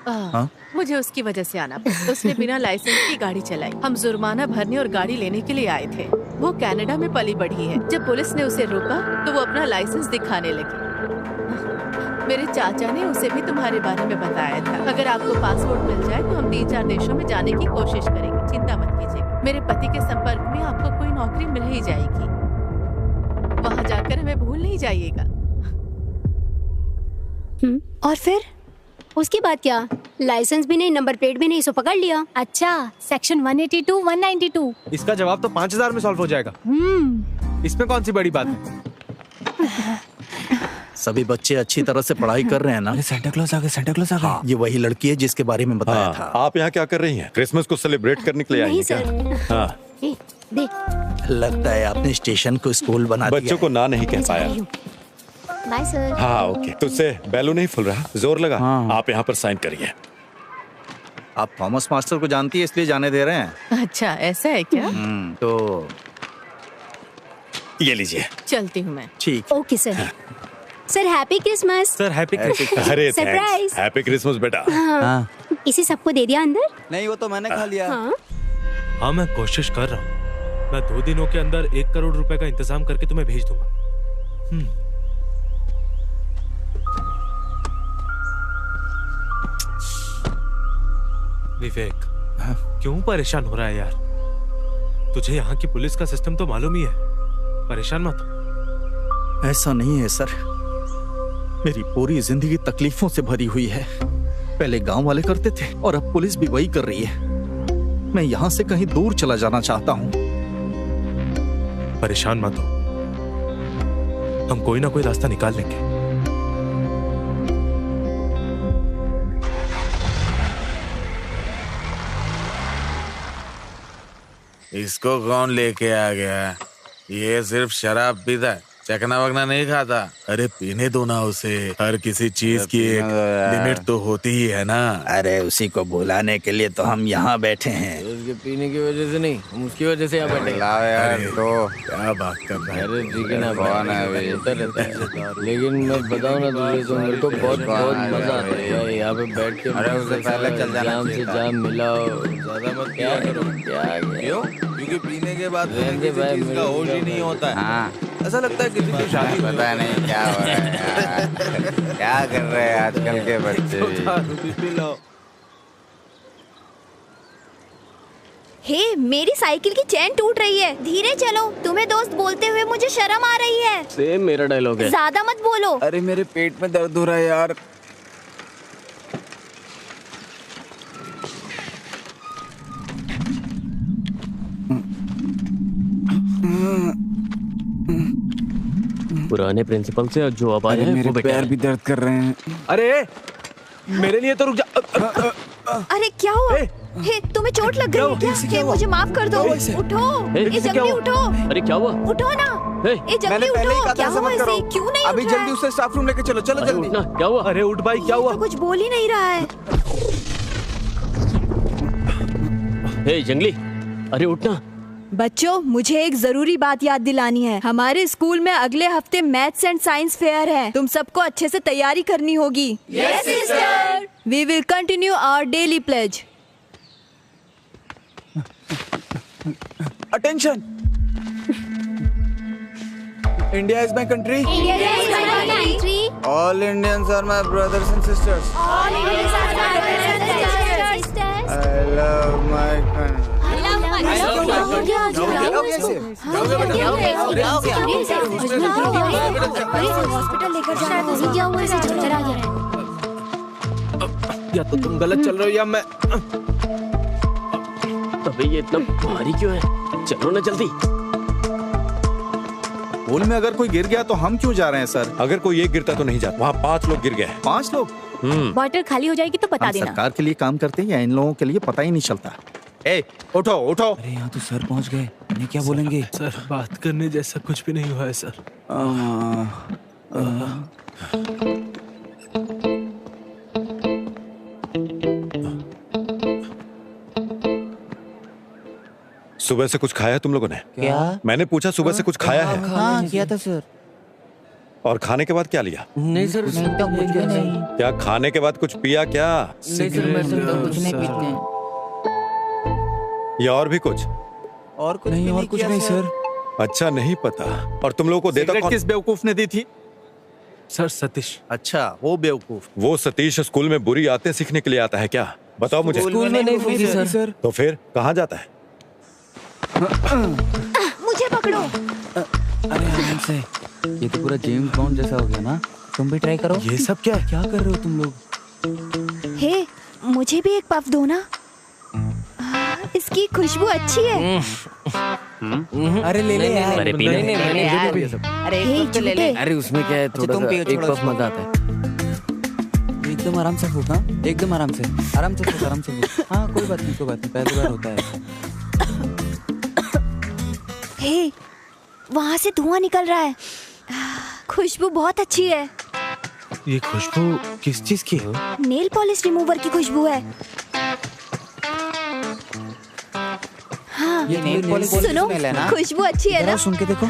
Speaker 2: हाँ?
Speaker 4: मुझे उसकी वजह से आना पड़ा। उसने बिना लाइसेंस की गाड़ी चलाई। हम जुर्माना भरने और गाड़ी लेने के लिए आए थे। वो कनाडा में पली बढ़ी है। जब पुलिस ने उसे रोका तो वो अपना लाइसेंस दिखाने लगी। मेरे चाचा ने उसे भी तुम्हारे बारे में बताया था। अगर आपको पासपोर्ट मिल जाए तो हम 3-4 देशों में जाने की कोशिश करेंगे, चिंता मत कीजिएगा। मेरे पति के संपर्क में आपको कोई नौकरी मिल ही जाएगी। वहाँ जाकर हमें भूल नहीं जाइएगा।
Speaker 5: और फिर उसके बाद क्या? लाइसेंस भी नहीं, नंबर प्लेट भी नहीं, सो पकड़ लिया।
Speaker 6: अच्छा, सेक्शन 182, 192।
Speaker 8: इसका जवाब तो 5000 में सॉल्व हो जाएगा। इसमें कौन सी बड़ी बात है?
Speaker 10: सभी बच्चे अच्छी तरह से पढ़ाई कर रहे हैं ना?
Speaker 9: सेंटा क्लॉज आ गए, सेंटा क्लॉज आ गए।
Speaker 10: हाँ, ये वही लड़की है जिसके बारे में बताया
Speaker 1: हाँ,
Speaker 10: था।
Speaker 1: आप यहाँ क्या कर रही हैं? क्रिसमस को सेलिब्रेट करने के लिए आई
Speaker 5: नहीं
Speaker 1: हैं क्या?
Speaker 5: सर।
Speaker 1: हाँ,
Speaker 5: देख,
Speaker 10: लगता है आपने स्टेशन को स्कूल बना दिया
Speaker 1: बच्चों को ना नहीं कह पाया।
Speaker 6: Bye sir.
Speaker 1: हाँ ओके, तुझसे बैलून नहीं फूल रहा, जोर लगा। आप यहाँ पर साइन करिए।
Speaker 2: आप थॉमस मास्टर को जानती है इसलिए जाने दे रहे हैं।
Speaker 4: अच्छा ऐसा है क्या?
Speaker 2: तो
Speaker 1: ये लीजिए।
Speaker 4: चलती हूँ मैं।
Speaker 2: ठीक।
Speaker 6: Okay sir. Sir happy Christmas.
Speaker 8: Sir happy Christmas.
Speaker 1: अरे
Speaker 6: सरप्राइज।
Speaker 1: हैप्पी क्रिसमस बेटा।
Speaker 6: हाँ। इसे सबको दे दिया अंदर?
Speaker 9: नहीं, वो तो मैंने खा लिया।
Speaker 8: हाँ मैं कोशिश कर रहा हूँ। मैं 2 दिनों के अंदर 1 करोड़ रुपए का इंतजाम करके तुम्हें भेज दूंगा। विवेक, क्यों परेशान हो रहा है यार? तुझे यहाँ की पुलिस का सिस्टम तो मालूम ही है। परेशान मत हो।
Speaker 2: ऐसा नहीं है सर, मेरी पूरी जिंदगी तकलीफों से भरी हुई है। पहले गांव वाले करते थे और अब पुलिस भी वही कर रही है। मैं यहाँ से कहीं दूर चला जाना चाहता हूँ।
Speaker 8: परेशान मत हो, हम कोई ना कोई रास्ता निकाल लेंगे।
Speaker 3: इसको कौन लेके आ गया? ये सिर्फ शराब पीता है, चकना वकना नहीं खाता। अरे पीने दो ना उसे, हर किसी चीज की एक लिमिट तो होती ही है ना।
Speaker 10: अरे उसी को बुलाने के लिए तो हम यहाँ बैठे हैं।
Speaker 7: उसके पीने की वजह से नहीं, हम उसकी वजह से यहाँ बैठे।
Speaker 3: यार तो क्या बात कर रहा है?
Speaker 7: अरे ठीक है ना, कौन है होता रहता है। लेकिन मैं बताऊँ ना तुझे, तो मेरे को बहुत बहुत मजा आता है यार यहाँ पे बैठ के।
Speaker 9: अरे उससे पहले चल जाना
Speaker 7: जाम से जाम मिलाओ, ज्यादा मत क्या करो। क्या
Speaker 3: क्यों? क्योंकि पीने के बाद
Speaker 7: रहने भाई,
Speaker 3: चीज का होश ही नहीं होता है।
Speaker 9: हाँ,
Speaker 3: ऐसा लगता है किसी की शादी
Speaker 9: पता नहीं क्या हो रहा है यार। क्या कर रहे हैं आजकल के बच्चे?
Speaker 5: हे, मेरी साइकिल की चेन टूट रही है, धीरे चलो। तुम्हें दोस्त बोलते हुए मुझे शर्म आ रही है।
Speaker 7: सेम मेरा डायलॉग है।
Speaker 5: ज्यादा मत बोलो।
Speaker 9: अरे मेरे पेट में दर्द हो रहा है यार।
Speaker 7: पुराने प्रिंसिपल से जो अब आए हैं
Speaker 9: मेरे
Speaker 7: वो बेटा
Speaker 9: पैर
Speaker 7: है।
Speaker 9: भी दर्द कर रहे हैं।
Speaker 8: अरे मेरे लिए तो रुक जा।
Speaker 5: अरे क्या हुआ? हे, तुम्हें चोट लग गई है क्या? हे, मुझे माफ कर दो। उठो, ये जल्दी उठो।
Speaker 7: अरे क्या हुआ?
Speaker 5: उठो ना,
Speaker 7: हे,
Speaker 5: ये जल्दी
Speaker 9: मैंने पहले ही
Speaker 5: उठो।
Speaker 9: कहा
Speaker 5: क्या
Speaker 9: था ऐसा
Speaker 5: हुआ
Speaker 9: मत
Speaker 5: इसे?
Speaker 9: करो।
Speaker 5: क्यों नहीं
Speaker 9: अभी
Speaker 5: उठ रहा
Speaker 9: जल्दी
Speaker 5: है?
Speaker 9: उसे स्टाफ रूम लेके चलो, चलो
Speaker 7: अरे
Speaker 9: जल्दी।
Speaker 7: उठना, क्या हुआ?
Speaker 8: अरे उठ भाई, क्या हुआ?
Speaker 5: तो कुछ बोल ही नहीं रहा है।
Speaker 7: हे जंगली, अरे उठना।
Speaker 5: बच्चों, मुझे एक जरूरी बात याद दिलानी है। हमारे स्कूल में अगले हफ्ते मैथ्स एंड साइंस फेयर है। तुम सबको अच्छे से तैयारी करनी होगी। Yes sister. We will continue our daily pledge.
Speaker 9: Attention, India is my country. All Indians are my brothers and sisters. I love my country.
Speaker 6: Hospital लेकर जाना। क्या हुआ? इसे चक्कर आ गया है।
Speaker 8: या तो तुम गलत चल रहे हो या मैं।
Speaker 7: अबे ये इतना भारी क्यों है? चलो ना जल्दी।
Speaker 2: पूल में अगर कोई गिर गया तो हम क्यों जा रहे हैं सर?
Speaker 1: अगर कोई एक गिरता तो नहीं जाता। वहाँ 5 लोग गिर गए।
Speaker 2: 5 लोग?
Speaker 6: बॉटल खाली हो जाएगी तो बता
Speaker 2: हम
Speaker 6: देना।
Speaker 2: सरकार के लिए काम करते हैं या इन लोगों के लिए पता ही नहीं चलता। ए, उठो उठो।
Speaker 9: अरे यहाँ तो सर पहुँच गए, इन्हें क्या बोलेंगे?
Speaker 8: सर बात करने जैसा कुछ भी नहीं हुआ है सर।
Speaker 1: सुबह से कुछ खाया है तुम लोगों ने?
Speaker 9: क्या?
Speaker 1: मैंने पूछा सुबह से कुछ खाया है?
Speaker 9: हाँ किया था सर।
Speaker 1: और खाने के बाद क्या लिया?
Speaker 7: नहीं सर,
Speaker 9: नहीं तो कुछ भी नहीं।
Speaker 1: क्या खाने के बाद कुछ पिया क्या?
Speaker 7: नहीं सर, मैं तो
Speaker 9: कुछ नहीं पीते हैं।
Speaker 1: या और भी कुछ?
Speaker 9: और कुछ नहीं, और कुछ नहीं सर।
Speaker 1: अच्छा नहीं पता। और तुम लोगों को देता
Speaker 2: सिगरेट
Speaker 1: कौन?
Speaker 2: किस बेवकूफ ने दी थी?
Speaker 8: सर सतीश।
Speaker 2: अच्छा, वो बेवकूफ।
Speaker 1: वो सतीश स्कूल में बुरी आदतें सीखने के लिए आता है क्या? बताओ मुझे।
Speaker 7: स्कूल में नहीं सीखी सर।
Speaker 1: तो फिर कहाँ जाता है?
Speaker 5: मुझे पकड़ो।
Speaker 9: अरे आराम से, ये तो पूरा जेम्स बॉन्ड जैसा हो गया ना। तुम भी ट्राई करो।
Speaker 8: ये सब क्या है?
Speaker 9: क्या कर रहे हो तुम लोग?
Speaker 5: हे, मुझे भी एक पफ दो ना। इसकी खुशबू अच्छी है।
Speaker 9: अरे ले ले यार।
Speaker 7: अरे पीने नहीं,
Speaker 6: अरे यार, अरे
Speaker 5: हे,
Speaker 6: एक तो ले ले।
Speaker 5: झूठे।
Speaker 7: अरे उसमें क्या है, थोड़ा
Speaker 9: तुम
Speaker 7: सा
Speaker 9: पियो,
Speaker 7: एक
Speaker 9: छोड़ो
Speaker 7: पफ मजा आता है।
Speaker 9: एकदम आराम से फूक। हाँ एकदम आराम से, आराम से फूक, आराम से फूक। हाँ कोई बात नहीं, कोई बात नहीं, पहली बार होता है।
Speaker 5: हे, वहाँ से धुआं निकल रहा है। खुशबू बहुत अच्छी है।
Speaker 8: ये खुशबू किस चीज की है?
Speaker 5: नेल पॉलिश रिमूवर की खुशबू है। हाँ,
Speaker 9: ये नेल पॉलिश
Speaker 5: सुनो,
Speaker 9: स्मेल है ना?
Speaker 5: खुशबू अच्छी है ना?
Speaker 9: सुन के देखो,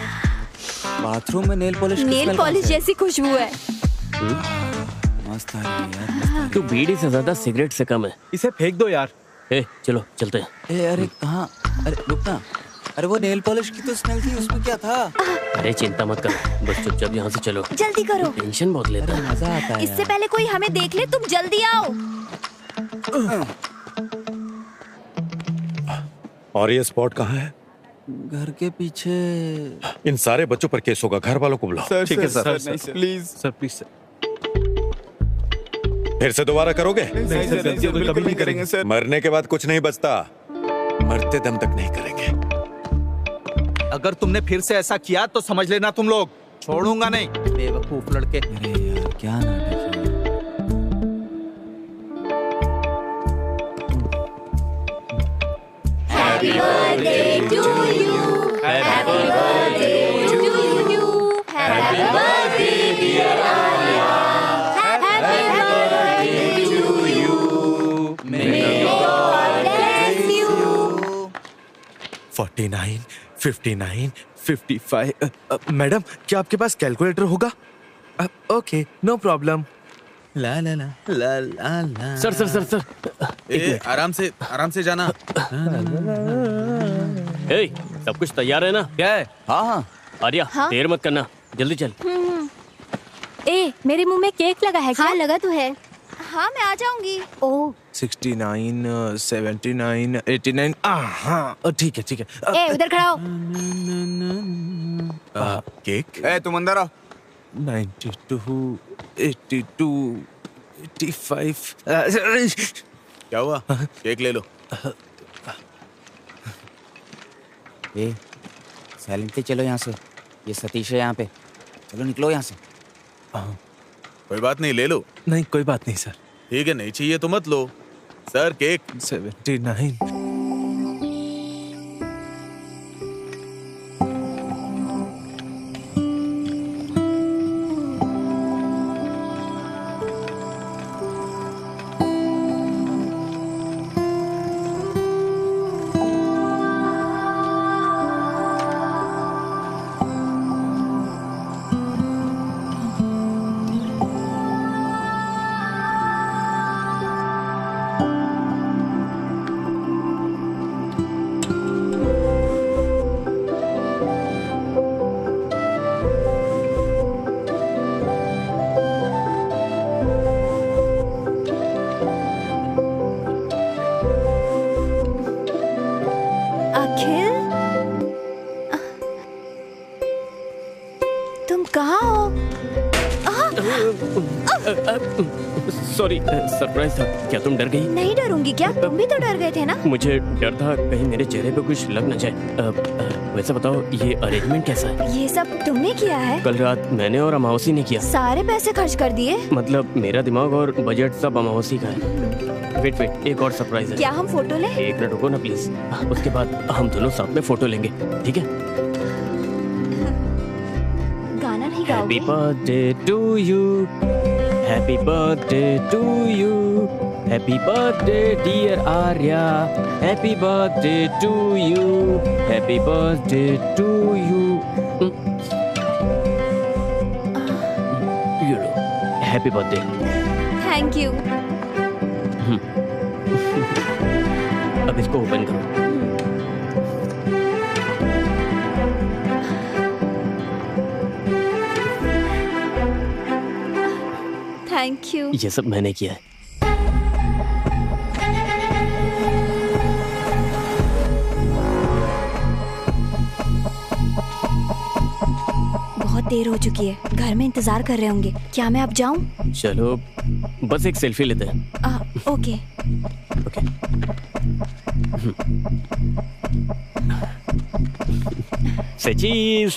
Speaker 9: बाथरूम में नेल पॉलिश
Speaker 5: नेल पॉलिश जैसी खुशबू है।
Speaker 9: मस्त आ रही है यार।
Speaker 7: तू बीड़ी से ज्यादा सिगरेट से कम है।
Speaker 8: इसे फेंक दो यार।
Speaker 7: चलो चलते हैं।
Speaker 9: अरे कहाँ? अरे रुकना। अरे वो नेल पॉलिश की तो स्मेल थी, उसमें क्या था?
Speaker 7: अरे चिंता मत कर, बस चुपचाप यहाँ से चलो।
Speaker 5: जल्दी करो,
Speaker 7: टेंशन बहुत लेता है।
Speaker 9: मजा आता है।
Speaker 5: इससे पहले कोई हमें देख ले। तुम जल्दी आओ।
Speaker 1: और ये स्पॉट कहाँ है?
Speaker 9: घर के पीछे।
Speaker 1: इन सारे बच्चों पर केस होगा, घर वालों को बुलाओ।
Speaker 8: ठीक है sir, please sir, please sir.
Speaker 1: फिर से दोबारा करोगे?
Speaker 8: नहीं सर, गलतियों को कभी नहीं करेंगे सर।
Speaker 1: मरने के बाद कुछ नहीं बचता, मरते दम तक नहीं करेंगे।
Speaker 2: अगर तुमने फिर से ऐसा किया तो समझ लेना तुम लोग छोड़ूंगा नहीं। बेवकूफ लड़के।
Speaker 9: अरे यार क्या नाटक है।
Speaker 5: Happy birthday to you. Happy birthday to you. Happy birthday dear Arya. Happy birthday to you. May God bless you.
Speaker 8: 49, 59, 55। Madam, क्या आपके पास कैलकुलेटर होगा? Okay, no problem.
Speaker 3: ला ला ला ला ला ला।
Speaker 7: सर सर सर सर,
Speaker 3: आराम से जाना।
Speaker 7: सब कुछ तैयार है ना?
Speaker 2: क्या है?
Speaker 9: हाँ हाँ।
Speaker 7: आर्या, देर मत करना, जल्दी चल।
Speaker 5: ए, मेरे मुंह में केक लगा है क्या? हाँ, लगा तो है। हाँ, मैं आ जाऊंगी। ओह,
Speaker 8: 69, 79, 89। हाँ, ठीक है ठीक है।
Speaker 5: ए, उधर खड़ा हो।
Speaker 8: केक।
Speaker 9: तुम अंदर आओ।
Speaker 8: 92, 82, 85।
Speaker 3: क्या हुआ? केक ले लो।
Speaker 9: साइलेंटली चलो यहाँ से। ये सतीश है यहाँ पे। चलो निकलो यहाँ से।
Speaker 3: कोई बात नहीं, ले लो।
Speaker 8: नहीं, कोई बात नहीं सर।
Speaker 3: ठीक है, नहीं चाहिए तो मत लो। Sir cake.
Speaker 8: 79।
Speaker 7: सॉरी, सरप्राइज था। क्या तुम डर गई?
Speaker 5: नहीं डरूंगी। क्या तुम भी तो डर गए थे ना?
Speaker 7: मुझे डर था कहीं मेरे चेहरे पे कुछ लग न जाए। वैसे बताओ, ये अरेंजमेंट कैसा है?
Speaker 5: ये सब तुमने किया है?
Speaker 7: कल रात मैंने और अमावसी ने किया।
Speaker 5: सारे पैसे खर्च कर दिए?
Speaker 7: मतलब मेरा दिमाग और बजट सब अमावसी का है। वेट, एक और सरप्राइज है।
Speaker 5: क्या हम फोटो ले?
Speaker 7: एक मिनट रुको ना प्लीज। उसके बाद हम दोनों साथ में फोटो लेंगे, ठीक है?
Speaker 5: गाना नहीं गाओगे?
Speaker 7: Happy birthday to you, happy birthday to you, happy birthday dear Arya, happy birthday to you, happy birthday to you. Happy birthday.
Speaker 5: Thank you.
Speaker 7: अब इसको ओपन करो।
Speaker 5: Thank you.
Speaker 7: ये सब मैंने किया है।
Speaker 5: बहुत देर हो चुकी है, घर में इंतजार कर रहे होंगे। क्या मैं अब जाऊं?
Speaker 7: चलो बस एक सेल्फी लेते हैं।
Speaker 5: ओके।
Speaker 7: ओके। सचीज।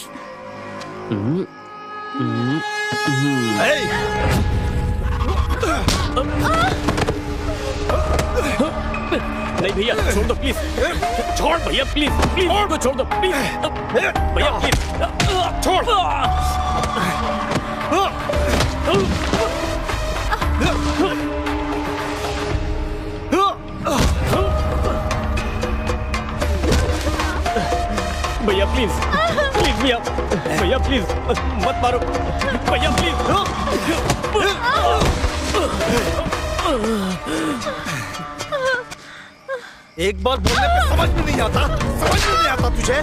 Speaker 7: नहीं भैया, छोड़ दो प्लीज। छोड़ भैया, प्लीज प्लीज उनको छोड़ दो प्लीज। भैया प्लीज छोड़। भैया प्लीज प्लीज भैया भैया प्लीज मत मारो भैया प्लीज।
Speaker 10: एक बार बोलने पे समझ में नहीं आता, समझ में नहीं आता तुझे?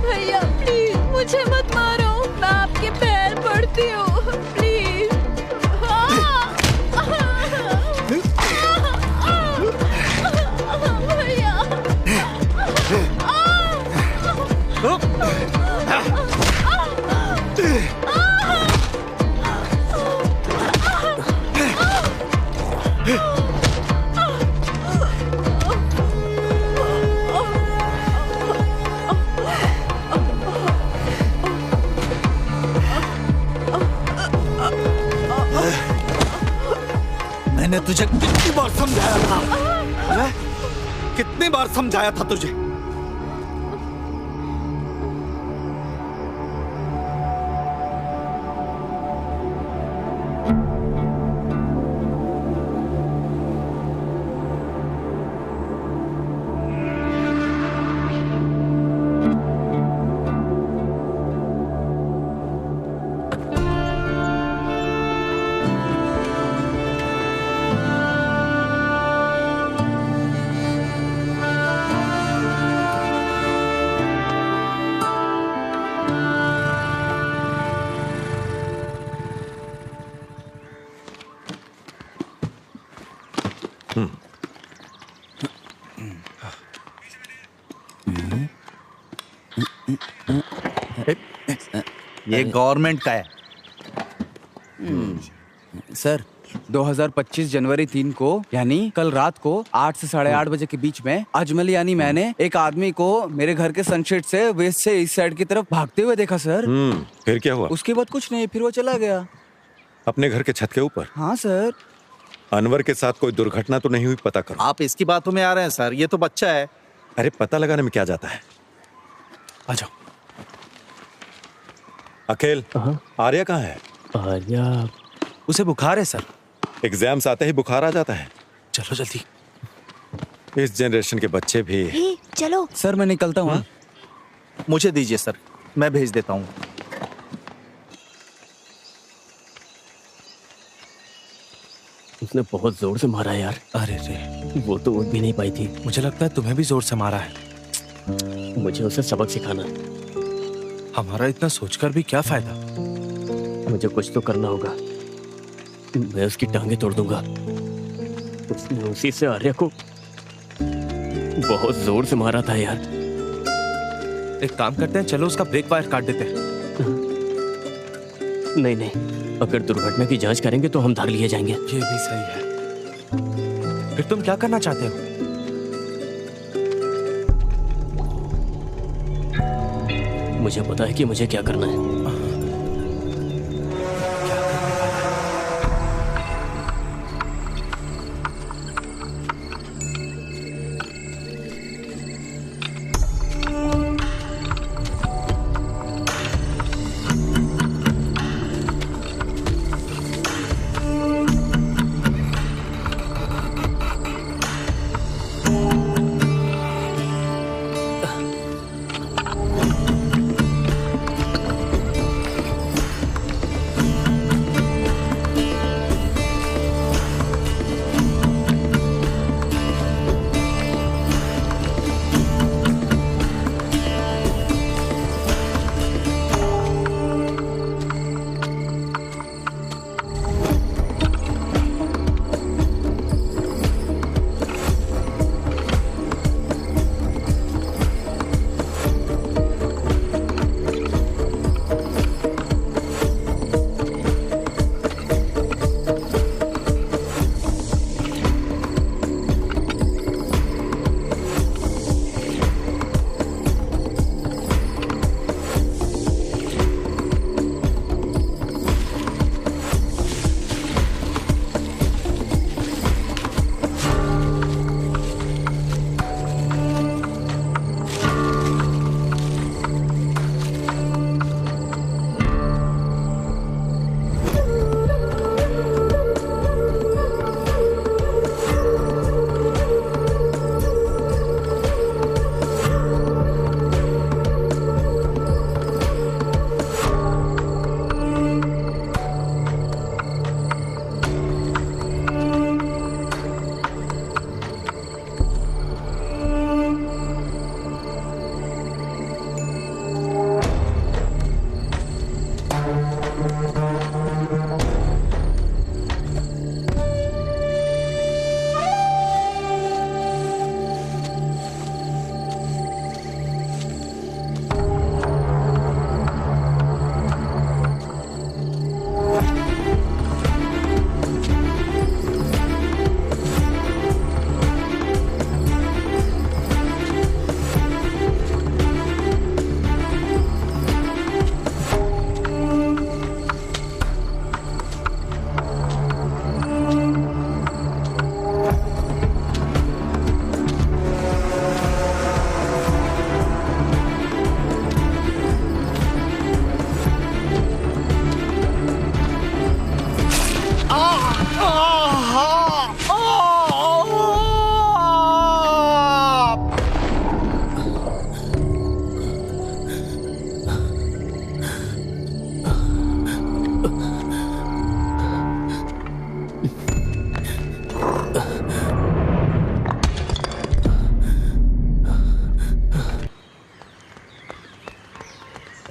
Speaker 5: भैया प्लीज मुझे मत मारो, मैं आपके पैर पड़ती हूँ प्लीज।
Speaker 10: मैंने तुझे कितनी बार समझाया था? कितनी बार समझाया था तुझे?
Speaker 2: ये गवर्नमेंट का है।
Speaker 11: सर 2025 जनवरी 3 को यानी कल रात को 8 से 8:30 बजे के बीच में अजमल यानी मैंने एक आदमी को मेरे घर के सनसेट से वेस्ट से इस साइड की तरफ भागते हुए देखा सर।
Speaker 1: फिर क्या हुआ?
Speaker 11: उसके बाद कुछ नहीं, फिर वो चला गया।
Speaker 1: अपने घर के छत के ऊपर?
Speaker 11: हाँ सर।
Speaker 1: अनवर के साथ कोई दुर्घटना तो नहीं हुई? पता करो।
Speaker 2: आप इसकी बातों में आ रहे हैं सर, ये तो बच्चा है।
Speaker 1: अरे पता लगाने में क्या जाता है।
Speaker 8: आ जाओ।
Speaker 1: अखिल, आर्या कहाँ है?
Speaker 7: आर्या
Speaker 8: उसे बुखार है सर।
Speaker 1: एग्जाम्स आते ही बुखार आ जाता है।
Speaker 8: चलो जल्दी।
Speaker 1: इस जनरेशन के बच्चे भी।
Speaker 6: चलो
Speaker 11: सर मैं निकलता हूँ।
Speaker 2: मुझे दीजिए सर, मैं भेज देता हूँ।
Speaker 7: उसने बहुत जोर से मारा यार।
Speaker 8: अरे रे,
Speaker 7: वो तो उठ भी नहीं पाई थी।
Speaker 8: मुझे लगता है तुम्हें भी जोर से मारा है।
Speaker 7: मुझे उसे सबक सिखाना।
Speaker 8: हमारा इतना सोचकर भी क्या फायदा।
Speaker 7: मुझे कुछ तो करना होगा। मैं उसकी टांगे तोड़ दूंगा। उसने उसी से आर्या को बहुत जोर से मारा था यार।
Speaker 8: एक काम करते हैं, चलो उसका ब्रेक वायर काट देते हैं।
Speaker 7: नहीं नहीं, अगर दुर्घटना की जांच करेंगे तो हम धर लिए जाएंगे।
Speaker 8: ये भी सही है। फिर तुम क्या करना चाहते हो?
Speaker 7: मुझे पता है कि मुझे क्या करना है।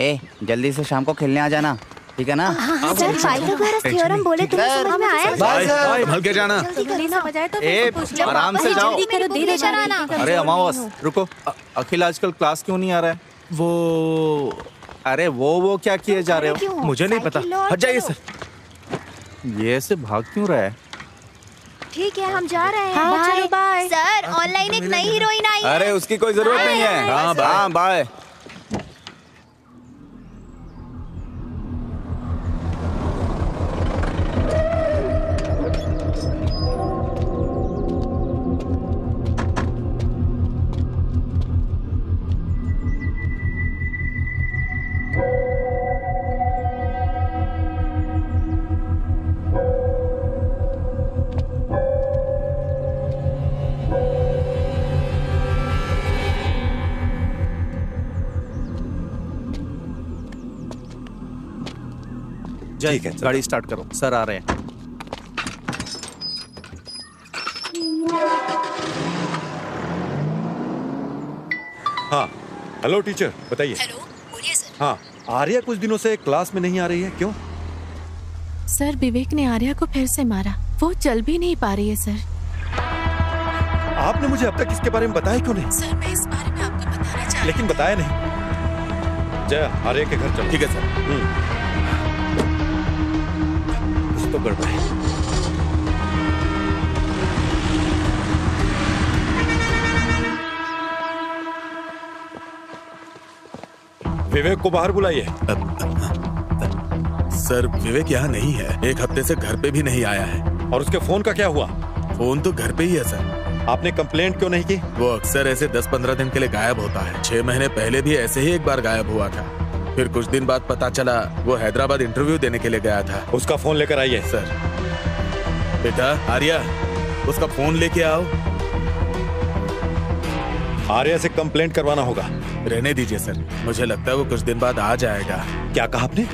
Speaker 11: ए जल्दी से शाम को खेलने आ जाना, ठीक है ना?
Speaker 6: सर पाइथागोरस थ्योरम बोले तुम्हें समझ में आया?
Speaker 3: बाय संभल के जाना।
Speaker 2: ए आराम से जाओ।
Speaker 6: जल्दी करो, देर हो जाना।
Speaker 2: अरे अमावस रुको, अखिल आजकल क्लास क्यों नहीं आ रहा है? वो क्या किए जा रहे हो?
Speaker 8: मुझे नहीं पता, हट जाइए सर।
Speaker 2: ये ऐसे भाग क्यों रहा है?
Speaker 6: ठीक है हम जा रहे हैं। Bye bye. सर ऑनलाइन एक नई हीरोइन आई है।
Speaker 11: अरे उसकी कोई जरूरत नहीं है। हाँ बाय।
Speaker 2: ठीक है, गाड़ी स्टार्ट करो, सर आ रहे हैं।
Speaker 1: हाँ हेलो टीचर, बताइए।
Speaker 4: हेलो, बोलिए सर।
Speaker 1: हाँ, आर्या कुछ दिनों से क्लास में नहीं आ रही है, क्यों?
Speaker 4: सर विवेक ने आर्या को फिर से मारा, वो चल भी नहीं पा रही है सर।
Speaker 1: आपने मुझे अब तक इसके बारे में बताया क्यों नहीं?
Speaker 4: सर मैं इस बारे में आपको बताना चाहती हूँ।
Speaker 1: लेकिन बताया नहीं। जय, आर्या के घर चलो।
Speaker 3: ठीक है सर।
Speaker 1: कुछ तो गड़बड़ है। विवेक को बाहर बुलाइए।
Speaker 3: सर विवेक यहाँ नहीं है, एक हफ्ते से घर पे भी नहीं आया है।
Speaker 1: और उसके फोन का क्या हुआ?
Speaker 3: फोन तो घर पे ही है सर।
Speaker 1: आपने कंप्लेंट क्यों नहीं की?
Speaker 3: वो अक्सर ऐसे 10-15 दिन के लिए गायब होता है। 6 महीने पहले भी ऐसे ही एक बार गायब हुआ था। फिर कुछ दिन बाद पता चला वो हैदराबाद इंटरव्यू देने के लिए गया था।
Speaker 1: उसका फोन लेकर आइए।
Speaker 3: सर। बेटा आर्या, उसका फोन लेके आओ।
Speaker 1: आर्या से कंप्लेंट करवाना होगा।
Speaker 3: रहने दीजिए सर, मुझे लगता है वो कुछ दिन बाद आ जाएगा।
Speaker 1: क्या कहा आपने?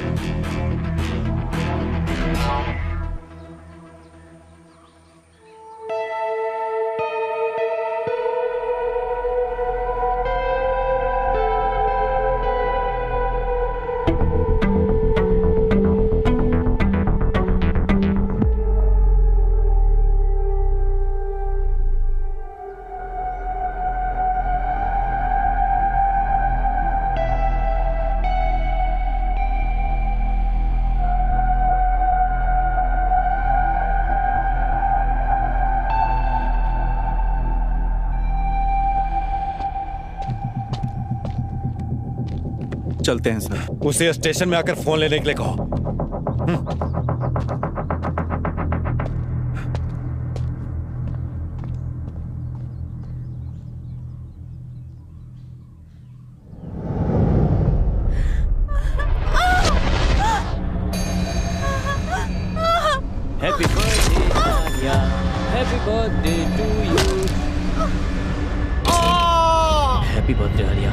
Speaker 2: चलते हैं सर।
Speaker 1: उसे स्टेशन में आकर फोन लेने के लिए कहो।
Speaker 7: Happy birthday Arya, happy birthday to you. Happy birthday Arya.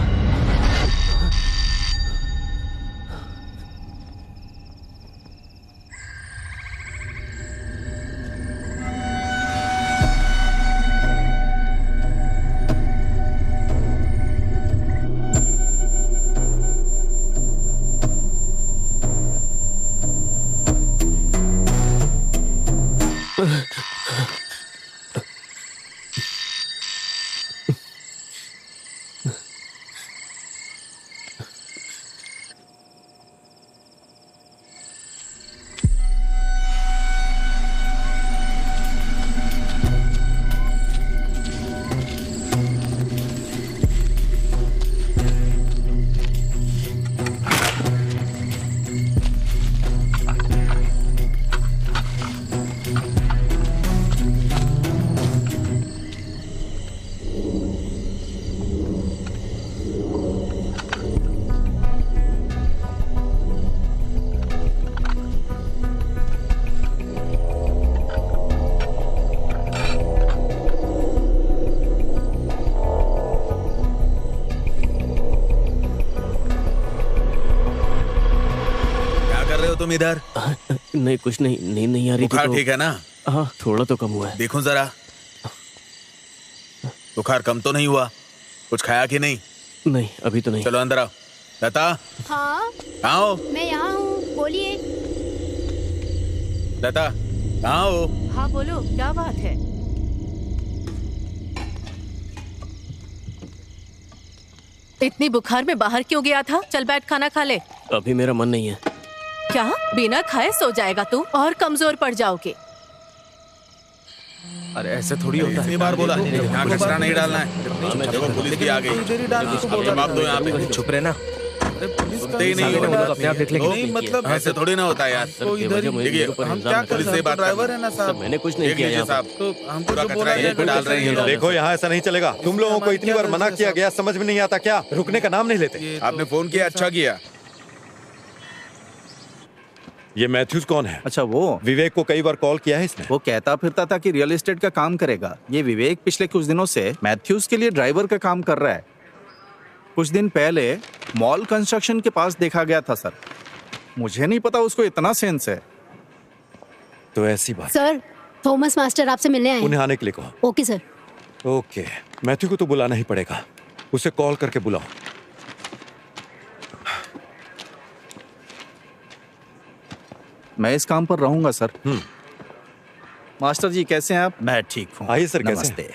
Speaker 3: तुम इधर?
Speaker 7: नहीं कुछ नहीं, नींद नहीं आ रही थी।
Speaker 3: बुखार
Speaker 7: तो
Speaker 3: ठीक है ना?
Speaker 7: हाँ थोड़ा तो कम हुआ है।
Speaker 3: देखो जरा, बुखार कम तो नहीं हुआ? कुछ खाया कि नहीं?
Speaker 7: नहीं अभी तो नहीं।
Speaker 3: चलो अंदर आओ, लता
Speaker 6: हाँ
Speaker 3: कहाँ हो?
Speaker 6: मैं यहाँ हूँ, बोलिए।
Speaker 3: लता कहाँ हो?
Speaker 4: हाँ बोलो, क्या बात है? इतनी बुखार में बाहर क्यों गया था? चल बैठ खाना खा ले।
Speaker 7: अभी मेरा मन नहीं है।
Speaker 4: क्या बिना खाए सो जाएगा तू? और कमजोर पड़ जाओगे।
Speaker 8: अरे ऐसे थोड़ी होता है।
Speaker 3: इतनी बार बोला यहाँ कचरा नहीं डालना है। देखो पुलिस भी आ गई। जवाब दो यहाँ पे।
Speaker 8: चुप रहे ना।
Speaker 3: सुनते ही नहीं
Speaker 8: वो अपने आप देख लेंगे।
Speaker 3: नहीं, मतलब ऐसे थोड़ी ना होता है यार। देखिए हम क्या कर सकते हैं? ड्राइवर है ना साहब।
Speaker 7: मैंने कुछ नहीं किया यहाँ
Speaker 3: साहब, तो हम पूरा कचरा यहीं पे डाल रहे हैं।
Speaker 1: देखो यहाँ ऐसा नहीं चलेगा। तुम लोगों को इतनी बार मना किया गया, समझ में नहीं आता क्या? रुकने का नाम नहीं लेते।
Speaker 3: आपने फोन किया, अच्छा किया।
Speaker 1: ये मैथ्यूज कौन है?
Speaker 2: अच्छा वो
Speaker 1: विवेक को कई बार कॉल किया है इसने।
Speaker 2: वो कहता फिरता था कि रियल एस्टेट का काम करेगा। ये विवेक पिछले कुछ दिनों से मैथ्यूज के लिए ड्राइवर का काम कर रहा है। कुछ दिन पहले मॉल कंस्ट्रक्शन के पास देखा गया था सर। मुझे नहीं पता उसको इतना सेंस है।
Speaker 1: तो ऐसी बात।
Speaker 6: सर थॉमस मास्टर आपसे मिलने आए हैं।
Speaker 1: उन्हें आने के लिए कहो।
Speaker 6: Okay sir.
Speaker 1: ओके, मैथ्यू को तो बुलाना ही पड़ेगा। उसे कॉल करके बुलाओ।
Speaker 2: मैं इस काम पर रहूंगा सर। मास्टर जी कैसे हैं आप? मैं ठीक हूँ।
Speaker 1: आइए सर, कैसे
Speaker 2: नमस्ते।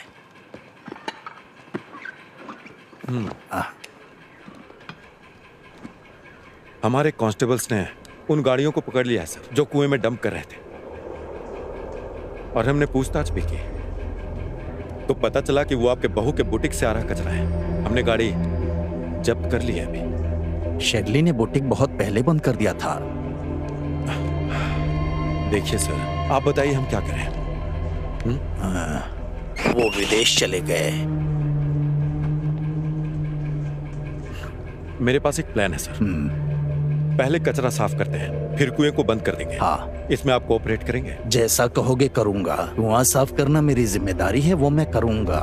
Speaker 1: हमारे कांस्टेबल्स ने उन गाड़ियों को पकड़ लिया है सर, जो कुएं में डंप कर रहे थे। और हमने पूछताछ भी की तो पता चला कि वो आपके बहू के बुटीक से आ रहा कचरा है। हमने गाड़ी जब्त कर ली है अभी।
Speaker 2: शेडली ने बुटीक बहुत पहले बंद कर दिया था।
Speaker 1: देखिए सर, आप बताइए हम क्या करें?
Speaker 10: वो विदेश चले गए।
Speaker 1: मेरे पास एक प्लान है सर। पहले कचरा साफ करते हैं, फिर कुएं को बंद कर देंगे।
Speaker 10: हाँ,
Speaker 1: इसमें आप कोऑपरेट करेंगे?
Speaker 10: जैसा कहोगे करूंगा। कुआं साफ करना मेरी जिम्मेदारी है, वो मैं करूंगा।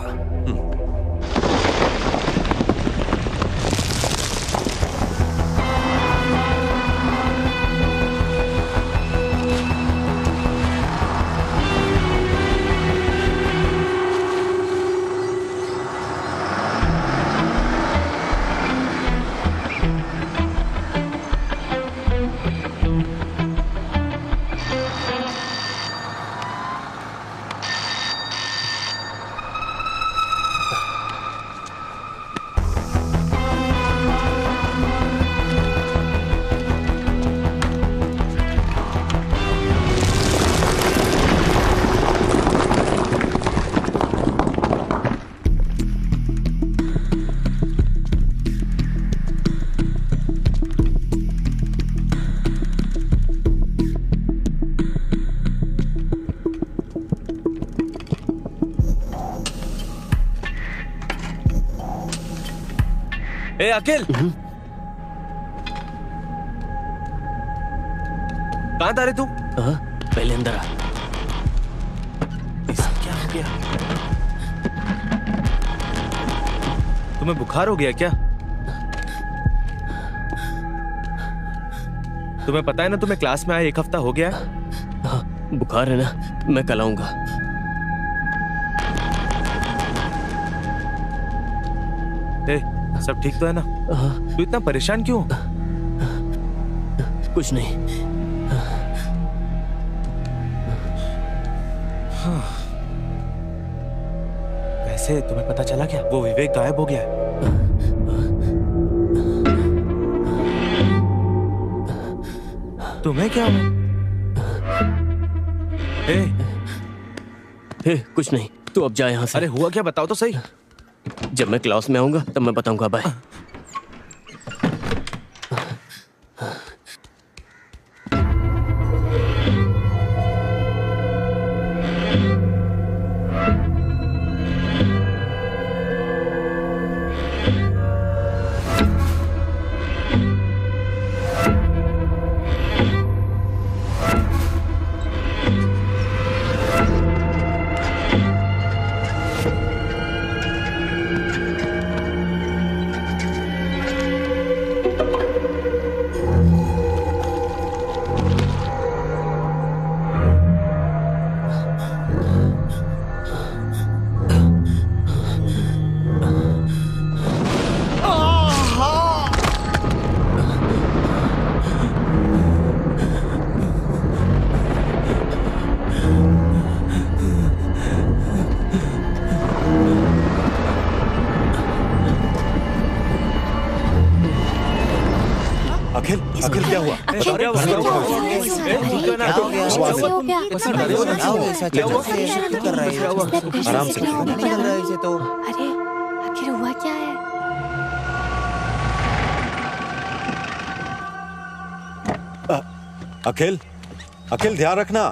Speaker 8: ए अखिल, कहाँ था रे तू?
Speaker 7: पहले अंदर आ।
Speaker 8: क्या हो गया? तुम्हें बुखार हो गया क्या? तुम्हें पता है ना, तुम्हें क्लास में आए 1 हफ्ता हो गया।
Speaker 7: हाँ, बुखार है ना, मैं कल आऊंगा।
Speaker 8: सब ठीक तो है ना? तू इतना परेशान क्यों?
Speaker 7: कुछ नहीं।
Speaker 8: वैसे तुम्हें पता चला क्या, वो विवेक गायब हो गया है। तुम्हें क्या हुआ?
Speaker 7: कुछ नहीं, तू अब जा यहाँ से।
Speaker 8: अरे हुआ क्या, बताओ तो सही।
Speaker 7: जब मैं क्लास में आऊंगा तब मैं बताऊंगा। बाय।
Speaker 1: अखिल क्या हुआ?
Speaker 8: क्या हुआ?
Speaker 1: आराम से।
Speaker 6: अरे आखिर हुआ क्या है?
Speaker 1: अखिल, अखिल ध्यान रखना।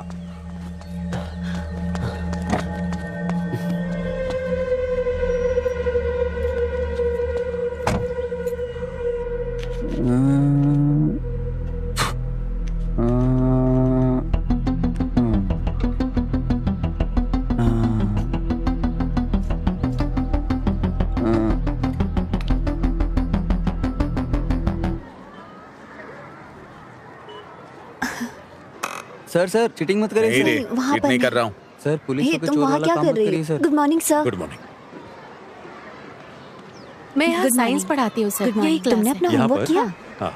Speaker 11: सर चीटिंग मत करिए
Speaker 3: नहीं रे,
Speaker 11: सर।
Speaker 6: वहाँ
Speaker 3: चीट
Speaker 6: पर
Speaker 3: नहीं
Speaker 6: नहीं।
Speaker 3: कर रहा हूँ।
Speaker 11: सर पुलिस को
Speaker 6: तुम
Speaker 11: चोर
Speaker 6: वहाँ
Speaker 11: वाला
Speaker 6: क्या
Speaker 11: काम
Speaker 6: कर
Speaker 11: मत
Speaker 6: रही
Speaker 11: करिए
Speaker 6: हो?
Speaker 11: Sir.
Speaker 6: Good morning sir.
Speaker 1: Good morning.
Speaker 4: मैं यहाँ
Speaker 5: Good
Speaker 4: साइंस
Speaker 5: morning.
Speaker 4: पढ़ाती हूँ सर।
Speaker 6: गुड
Speaker 4: यही
Speaker 6: मॉर्निंग।
Speaker 4: क्लास
Speaker 6: तुमने
Speaker 4: है।
Speaker 6: अपना
Speaker 1: यहाँ
Speaker 6: होमवर्क
Speaker 1: पर?
Speaker 6: किया?
Speaker 1: हाँ।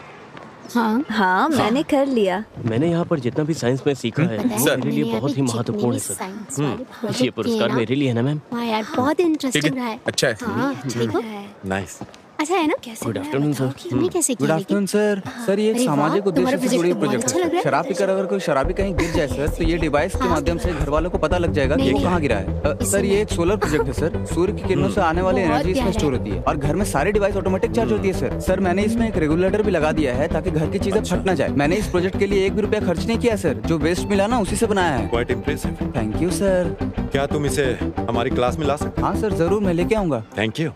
Speaker 6: हाँ हाँ मैंने कर लिया।
Speaker 7: मैंने यहाँ पर जितना भी साइंस में सीखा है वो
Speaker 3: सर।
Speaker 7: मेरे लिए बहुत ही महत्वपूर्ण है सर। ये पुरस्कार मेरे लिए है ना मैम?
Speaker 6: हाँ यार बहुत
Speaker 3: ठीक
Speaker 6: इंटरेस्टिंग रहा
Speaker 3: है,
Speaker 6: है।
Speaker 3: अच्छा है।
Speaker 6: हाँ ठीक हो?
Speaker 1: नाइस।
Speaker 6: अच्छा है ना? कैसे
Speaker 7: Good
Speaker 6: बनाया
Speaker 7: afternoon,
Speaker 6: बताओ
Speaker 7: sir.
Speaker 6: कि तुमने कैसे
Speaker 11: गुड
Speaker 6: किया?
Speaker 11: Afternoon sir. सर ये एक
Speaker 6: अरे वाह,
Speaker 11: सामाजिक
Speaker 6: तुम्हारा
Speaker 11: उद्देश्य से जुड़ी
Speaker 6: प्रोजेक्ट तो बहुत
Speaker 11: प्रोजेक्ट
Speaker 6: अच्छा लग रहा
Speaker 11: है।
Speaker 6: है।
Speaker 11: शराब पीकर अगर कोई शराबी कहीं गिर जाए सर तो ये डिवाइस के माध्यम से घर वालों को पता लग जाएगा कि
Speaker 6: नहीं,
Speaker 11: ये
Speaker 6: नहीं।
Speaker 11: कहाँ गिरा है। सर ये एक सोलर प्रोजेक्ट है सर। सूर्य की किरणों से आने वाली
Speaker 6: बहुत
Speaker 11: एनर्जी इसमें
Speaker 6: प्यारा
Speaker 11: स्टोर
Speaker 6: है।
Speaker 11: होती है और घर में सारी डिवाइस ऑटोमेटिक चार्ज होती है सर। सर मैंने इसमें एक रेगुलेटर भी लगा दिया है ताकि घर की चीजें फट ना जाए। मैंने इस प्रोजेक्ट के लिए 1 भी रुपया खर्च नहीं किया सर। जो वेस्ट मिला ना उसी से बनाया है।
Speaker 1: Quite impressive.
Speaker 11: Thank you sir.
Speaker 1: क्या तुम इसे हमारी क्लास में ला सकते?
Speaker 11: हाँ सर जरूर मैं लेके आऊंगा।
Speaker 1: Thank you.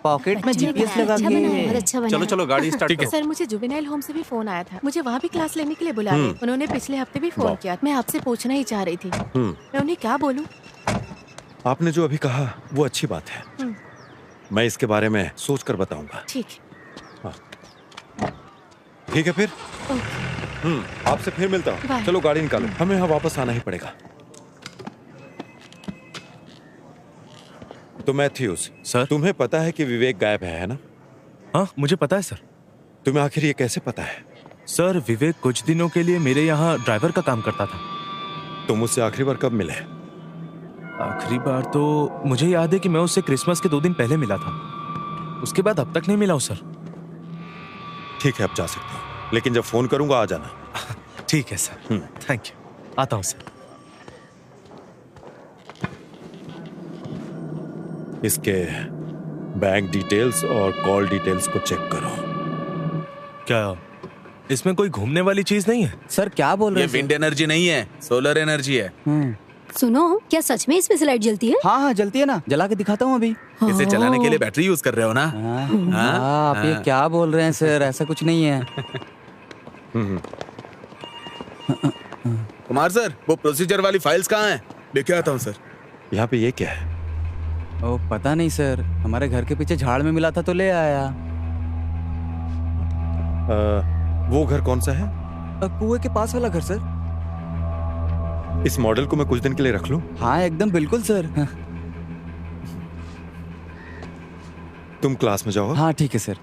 Speaker 11: पॉकेट में जीपीएस लगा
Speaker 6: अच्छा बना है, बहुत
Speaker 11: के।
Speaker 6: अच्छा बना
Speaker 2: चलो
Speaker 6: है।
Speaker 2: चलो गाड़ी स्टार्ट करो।
Speaker 4: सर मुझे जुवेनाइल होम से भी फोन आया था। मुझे वहाँ भी क्लास लेने के लिए बुला रहे। उन्होंने पिछले हफ्ते भी फोन किया। मैं आपसे पूछना ही चाह रही थी। मैं उन्हें क्या बोलूँ?
Speaker 1: आपने जो अभी कहा वो अच्छी बात है। मैं इसके बारे में सोच कर बताऊंगा।
Speaker 4: ठीक है।
Speaker 1: ठीक है फिर। आपसे फिर मिलता हूँ।
Speaker 4: बाय।
Speaker 1: चलो गाड़ी निकालो, हमें यहाँ वापस आना ही पड़ेगा। तो मैथ्यूस
Speaker 8: सर।
Speaker 1: तुम्हें पता है कि विवेक गायब है ना?
Speaker 8: हाँ मुझे पता है सर।
Speaker 1: तुम्हें आखिर ये कैसे पता है?
Speaker 8: सर विवेक कुछ दिनों के लिए मेरे यहाँ ड्राइवर का काम करता था।
Speaker 1: तुम मुझसे आखिरी बार कब मिले?
Speaker 8: आखिरी बार तो मुझे याद है कि मैं उससे क्रिसमस के 2 दिन पहले मिला था। उसके बाद अब तक नहीं मिला हूँ सर।
Speaker 1: ठीक है अब जा सकते हो, लेकिन जब फोन करूंगा आ जाना।
Speaker 8: ठीक है सर। Thank you. आता हूँ सर।
Speaker 1: इसके बैंक डिटेल्स और कॉल डिटेल्स को चेक करो।
Speaker 8: क्या इसमें कोई घूमने वाली चीज नहीं है?
Speaker 11: सर क्या बोल रहे
Speaker 3: ये
Speaker 11: हैं
Speaker 3: विंड एनर्जी नहीं है, सोलर एनर्जी है।
Speaker 6: सुनो क्या सच में इसमें से लाइट जलती है?
Speaker 11: हाँ हाँ जलती है ना, जला के दिखाता हूँ अभी।
Speaker 3: इसे चलाने के लिए बैटरी यूज कर रहे हो ना?
Speaker 11: हाँ, आप ये क्या बोल रहे हैं सर, ऐसा कुछ नहीं है।
Speaker 3: कुमार सर वो प्रोसीजर वाली फाइल्स कहाँ हैं? लेके आता हूँ सर।
Speaker 1: यहाँ पे ये क्या है?
Speaker 11: ओ पता नहीं सर, हमारे घर के पीछे झाड़ में मिला था तो ले आया।
Speaker 1: वो घर कौन सा है?
Speaker 11: कुएं के पास वाला घर सर।
Speaker 1: इस मॉडल को मैं कुछ दिन के लिए रख लूं?
Speaker 11: हाँ एकदम बिल्कुल सर।
Speaker 1: तुम क्लास में जाओ।
Speaker 11: हाँ ठीक है सर।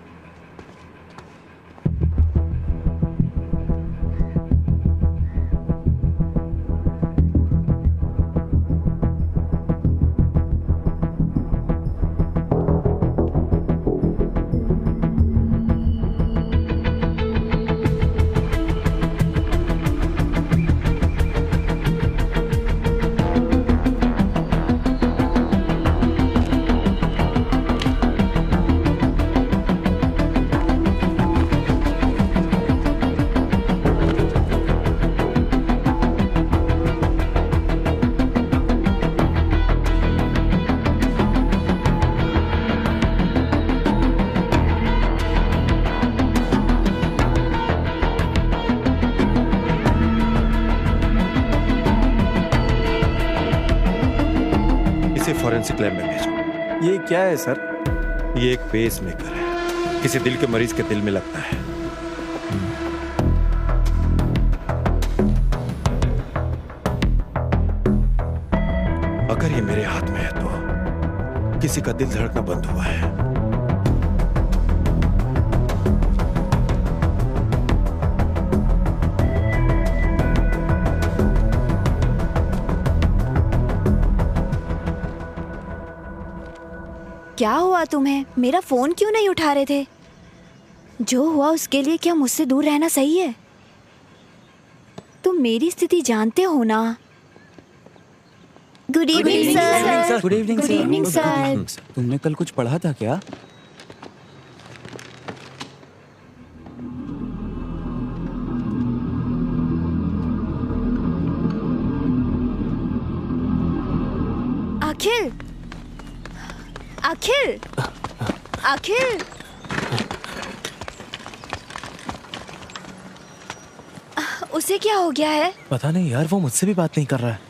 Speaker 1: फॉरेंसिक लैब में भेजो।
Speaker 2: ये क्या है सर?
Speaker 1: ये एक पेस मेकर है, किसी दिल के मरीज के दिल में लगता है। अगर ये मेरे हाथ में है तो किसी का दिल धड़कना बंद हुआ है।
Speaker 5: क्या हुआ तुम्हें? मेरा फोन क्यों नहीं उठा रहे थे? जो हुआ उसके लिए क्या मुझसे दूर रहना सही है? तुम मेरी स्थिति जानते हो ना।
Speaker 6: Good evening sir.
Speaker 11: Good evening
Speaker 6: good evening sir.
Speaker 11: तुमने कल कुछ पढ़ा था क्या?
Speaker 5: अखिल, अखिल, अखिल, उसे क्या हो गया है?
Speaker 8: पता नहीं यार, वो मुझसे भी बात नहीं कर रहा है।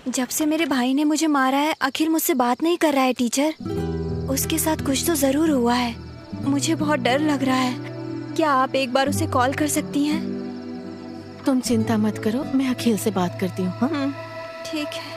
Speaker 5: जब से मेरे भाई ने मुझे मारा है अखिल मुझसे बात नहीं कर रहा है टीचर। उसके साथ कुछ तो जरूर हुआ है। मुझे बहुत डर लग रहा है। क्या आप एक बार उसे कॉल कर सकती हैं?
Speaker 4: तुम चिंता मत करो, मैं अखिल से बात करती हूँ। हाँ?
Speaker 5: ठीक है।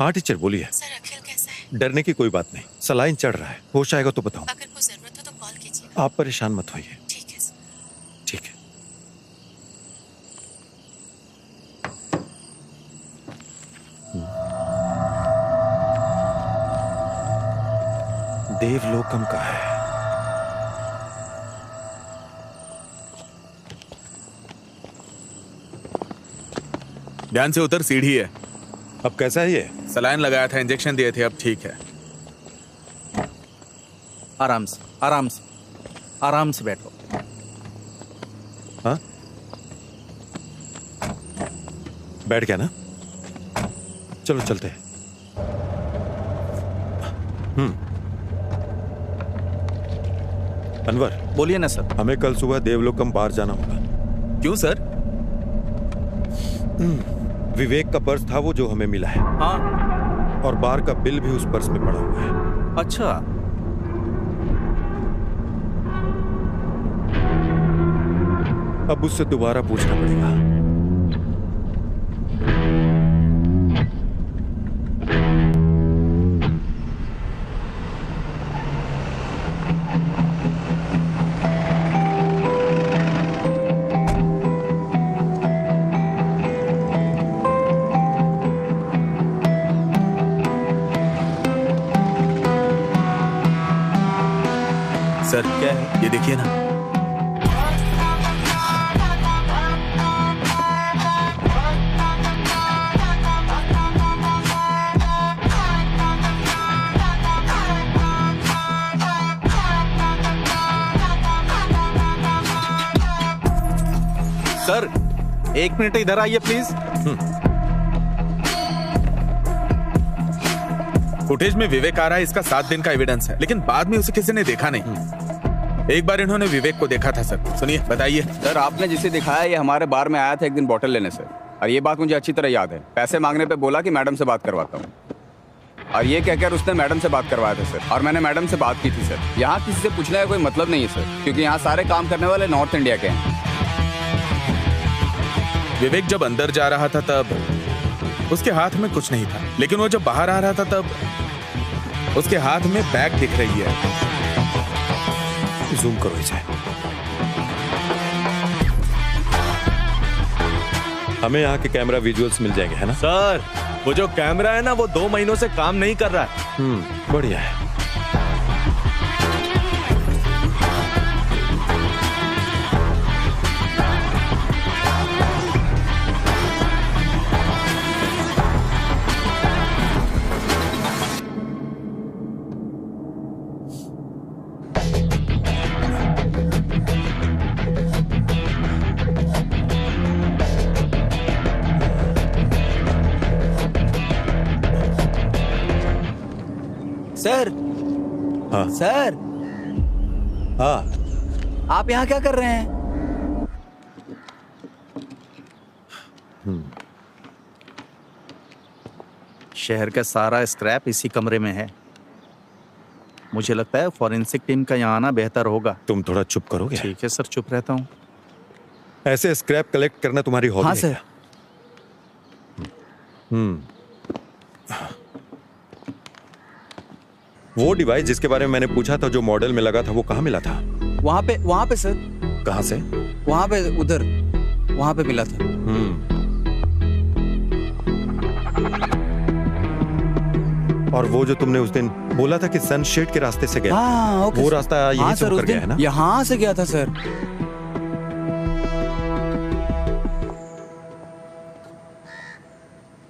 Speaker 1: हाँ टीचर बोलिए।
Speaker 4: सर अखिल कैसा है?
Speaker 1: डरने की कोई बात नहीं, सलाइन चढ़ रहा है, होश आएगा तो बताऊं।
Speaker 4: अगर कोई जरूरत हो तो कॉल कीजिए।
Speaker 1: आप परेशान मत होइए।
Speaker 4: ठीक है सर।
Speaker 1: ठीक है। देवलोकम का है।
Speaker 3: ध्यान से उतर, सीढ़ी है।
Speaker 1: अब कैसा है ये?
Speaker 3: सलाइन लगाया था, इंजेक्शन दिए थे, अब ठीक है।
Speaker 2: आराम से, आराम से, आराम से बैठो।
Speaker 1: हाँ, बैठ गया ना? चलो चलते हैं। अनवर,
Speaker 2: बोलिए ना सर।
Speaker 1: हमें कल सुबह देवलोकम बार जाना होगा।
Speaker 2: क्यों सर?
Speaker 1: विवेक का पर्स था वो जो हमें मिला है।
Speaker 2: हाँ।
Speaker 1: और बार का बिल भी उस पर्स में पड़ा हुआ है।
Speaker 2: अच्छा।
Speaker 1: अब उससे दोबारा पूछना पड़ेगा।
Speaker 3: सर क्या है ये, देखिए ना।
Speaker 2: सर, 1 मिनट इधर आइए प्लीज।
Speaker 3: फुटेज में विवेक आ रहा है, इसका 7 दिन का एविडेंस है, लेकिन बाद में उसे किसी ने देखा नहीं। एक बार इन्होंने विवेक को देखा था सर। सुनिए, बताइए।
Speaker 11: सर, आपने जिसे दिखाया ये हमारे बार में आया था एक दिन बॉटल लेने से, और ये बात मुझे अच्छी तरह याद है। पैसे मांगने पे बोला कि मैडम से बात करवाता हूँ, और ये कहकर उसने मैडम से बात करवाया था सर। और मैंने मैडम से बात की थी सर। यहाँ किसी से पूछने का कोई मतलब नहीं है सर, क्योंकि यहाँ सारे काम करने वाले नॉर्थ इंडिया के हैं।
Speaker 3: विवेक जब अंदर जा रहा था तब उसके हाथ में कुछ नहीं था, लेकिन वो जब बाहर आ रहा था तब उसके हाथ में बैग दिख रही है।
Speaker 1: जूम करो इसे। हमें यहाँ के कैमरा विजुअल्स मिल जाएंगे, है ना?
Speaker 8: सर, वो जो कैमरा है ना, वो 2 महीनों से काम नहीं कर रहा है।
Speaker 1: बढ़िया है।
Speaker 11: सर।
Speaker 1: हाँ
Speaker 11: सर।
Speaker 1: हाँ,
Speaker 11: आप यहाँ क्या कर रहे हैं?
Speaker 2: शहर का सारा स्क्रैप इसी कमरे में है। मुझे लगता है फॉरेंसिक टीम का यहाँ आना बेहतर होगा।
Speaker 1: तुम थोड़ा चुप करोगे?
Speaker 2: ठीक है सर, चुप रहता हूँ।
Speaker 1: ऐसे स्क्रैप कलेक्ट करना तुम्हारी हॉबी
Speaker 11: हाँ
Speaker 1: है
Speaker 11: सर।
Speaker 1: क्या? वो डिवाइस जिसके बारे में मैंने पूछा था, जो मॉडल में लगा था, वो कहाँ मिला था?
Speaker 11: वहाँ पे सर।
Speaker 1: कहाँ से?
Speaker 11: वहाँ पे, उधर, वहाँ पे मिला था।
Speaker 1: और वो जो तुमने उस दिन बोला था कि सनशेड के रास्ते से गया,
Speaker 11: हाँ, ओके
Speaker 1: वो
Speaker 11: सर।
Speaker 1: रास्ता यहीं
Speaker 11: हाँ
Speaker 1: से
Speaker 11: सर,
Speaker 1: होकर
Speaker 11: उस
Speaker 1: गया है
Speaker 11: दिन
Speaker 1: ना?
Speaker 11: यहाँ से गया था सर।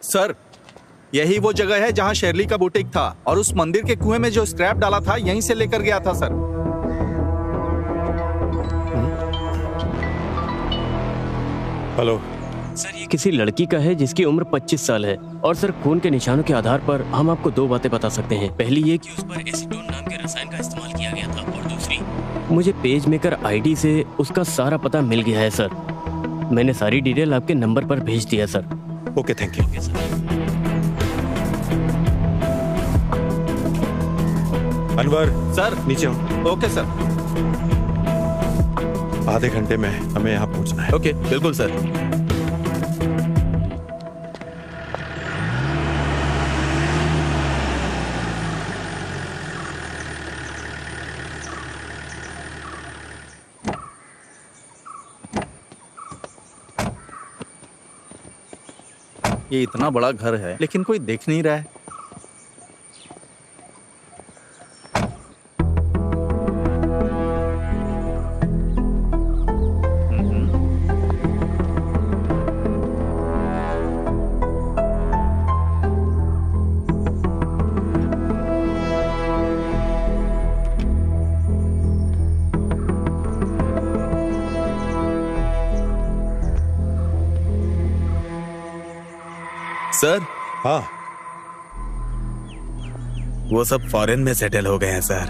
Speaker 2: सर, यही वो जगह है जहाँ शेरली का बुटीक था, और उस मंदिर के कुएं में जो स्क्रैप डाला था यहीं से लेकर गया था सर।
Speaker 1: हेलो
Speaker 7: सर, ये किसी लड़की का है जिसकी उम्र 25 साल है। और सर, खून के निशानों के आधार पर हम आपको 2 बातें बता सकते हैं। पहली ये कि उस पर एसीटोन नाम के रसायन का इस्तेमाल किया गया था, और दूसरी, मुझे पेज मेकर आईडी से उसका सारा पता मिल गया है सर। मैंने सारी डिटेल आपके नंबर पर भेज दिया sir.
Speaker 1: Okay, thank you.
Speaker 7: Okay sir.
Speaker 1: Anwar
Speaker 2: sir,
Speaker 1: नीचे हो।
Speaker 2: Okay sir.
Speaker 1: आधे घंटे में हमें यहाँ पहुँचना है।
Speaker 3: ओके, बिल्कुल सर।
Speaker 2: ये इतना बड़ा घर है, लेकिन कोई देख नहीं रहा है।
Speaker 3: सर।
Speaker 1: हाँ,
Speaker 3: वो सब फॉरेन में सेटल हो गए हैं सर।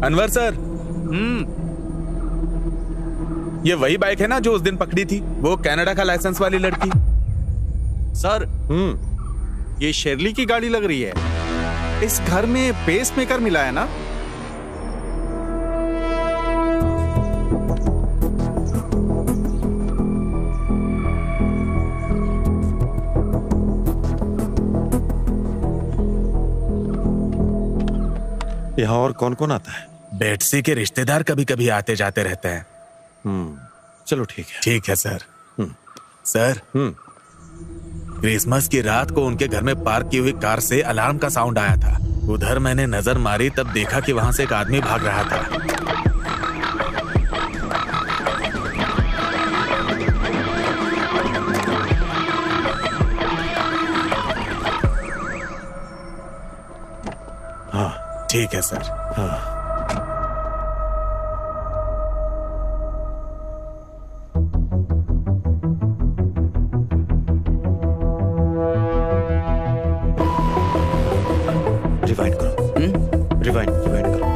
Speaker 3: अनवर सर। ये वही बाइक है ना जो उस दिन पकड़ी थी, वो कनाडा का लाइसेंस वाली लड़की।
Speaker 2: सर, ये शेरली की गाड़ी लग रही है। इस घर में पेस मेकर मिला है ना?
Speaker 1: यहाँ और कौन कौन आता है?
Speaker 3: बेटसी के रिश्तेदार कभी कभी आते जाते रहते हैं।
Speaker 1: चलो ठीक है।
Speaker 3: ठीक है सर। सर, क्रिसमस की रात को उनके घर में पार्क की हुई कार से अलार्म का साउंड आया था। उधर मैंने नजर मारी, तब देखा कि वहां से एक आदमी भाग रहा था।
Speaker 1: हाँ
Speaker 3: ठीक है सर।
Speaker 1: हाँ। रिवाइंड करो। रिवाइंड करो।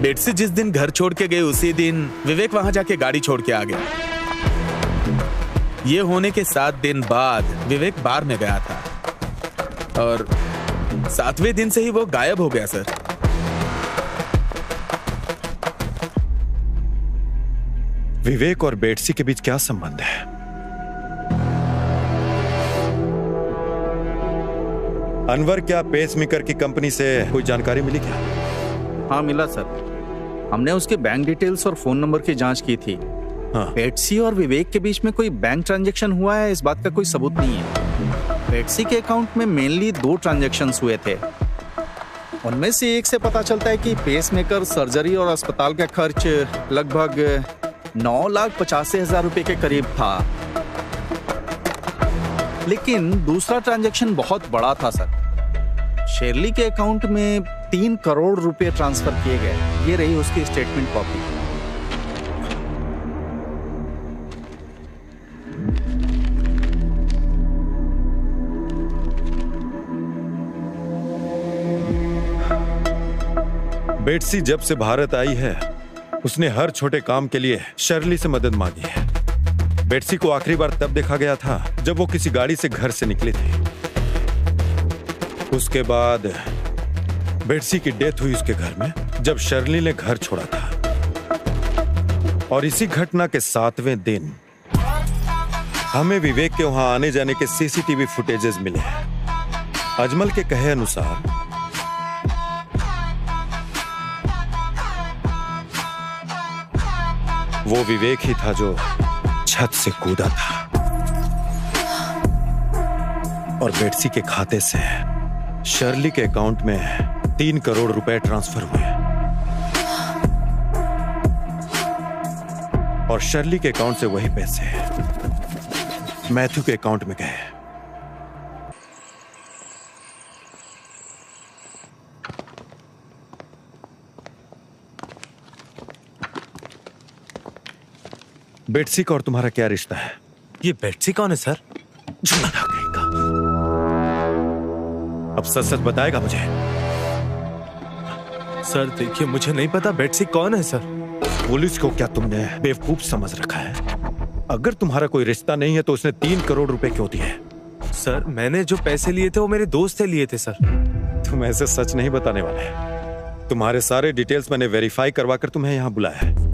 Speaker 3: बेटसी जिस दिन घर छोड़ के गए उसी दिन विवेक वहां जाके गाड़ी छोड़ के आ गया। ये होने के 7 दिन बाद विवेक बार में गया था और 7वें दिन से ही वो गायब हो गया सर।
Speaker 1: विवेक और बेटसी के बीच क्या संबंध है? अनवर, क्या पेसमेकर की कंपनी से कोई जानकारी मिली क्या?
Speaker 2: हाँ मिला सर। हमने उसके बैंक डिटेल्स और फोन नंबर की जांच की थी।
Speaker 1: हाँ।
Speaker 2: बेटसी और विवेक के बीच में कोई बैंक ट्रांजैक्शन हुआ है, इस बात का कोई सबूत नहीं है। बेटसी के अकाउंट में मेनली 2 ट्रांजैक्शंस हुए थे। उनमें से एक से पता चलता है कि पेसमेकर, सर्जरी और अस्पताल का खर्च लगभग 9,85,000 रुपए के करीब था। लेकिन दूसरा ट्रांजैक्शन बहुत बड़ा था सर। शेरली के अकाउंट में 3 करोड़ रुपए ट्रांसफर किए गए। ये रही उसकी स्टेटमेंट कॉपी।
Speaker 1: बेटसी जब से भारत आई है उसने हर छोटे काम के लिए शर्ली से मदद मांगी है। बेटसी को आखिरी बार तब देखा गया था जब वो किसी गाड़ी से घर से निकली थी। उसके बाद बेटसी की डेथ हुई उसके घर में जब शर्ली ने घर छोड़ा था। और इसी घटना के 7वें दिन हमें विवेक के वहां आने जाने के सीसीटीवी फुटेजेस मिले हैं। अजमल के कहे अनुसार वो विवेक ही था जो छत से कूदा था और बेटसी के खाते से शर्ली के अकाउंट में 3 करोड़ रुपए ट्रांसफर हुए और शर्ली के अकाउंट से वही पैसे मैथ्यू के अकाउंट में गए। बेटसी का और तुम्हारा क्या रिश्ता है?
Speaker 8: ये बेटसी कौन है सर?
Speaker 1: अब सच सच बताएगा मुझे?
Speaker 8: सर देखिए, मुझे नहीं पता बेटसी कौन है सर।
Speaker 1: पुलिस को क्या तुमने बेवकूफ समझ रखा है? अगर तुम्हारा कोई रिश्ता नहीं है तो उसने 3 करोड़ रुपए क्यों दिए?
Speaker 8: सर मैंने जो पैसे लिए थे वो मेरे दोस्त से लिए थे सर।
Speaker 1: तुम ऐसे सच नहीं बताने वाले। तुम्हारे सारे डिटेल्स मैंने वेरीफाई करवा कर तुम्हें यहाँ बुलाया है।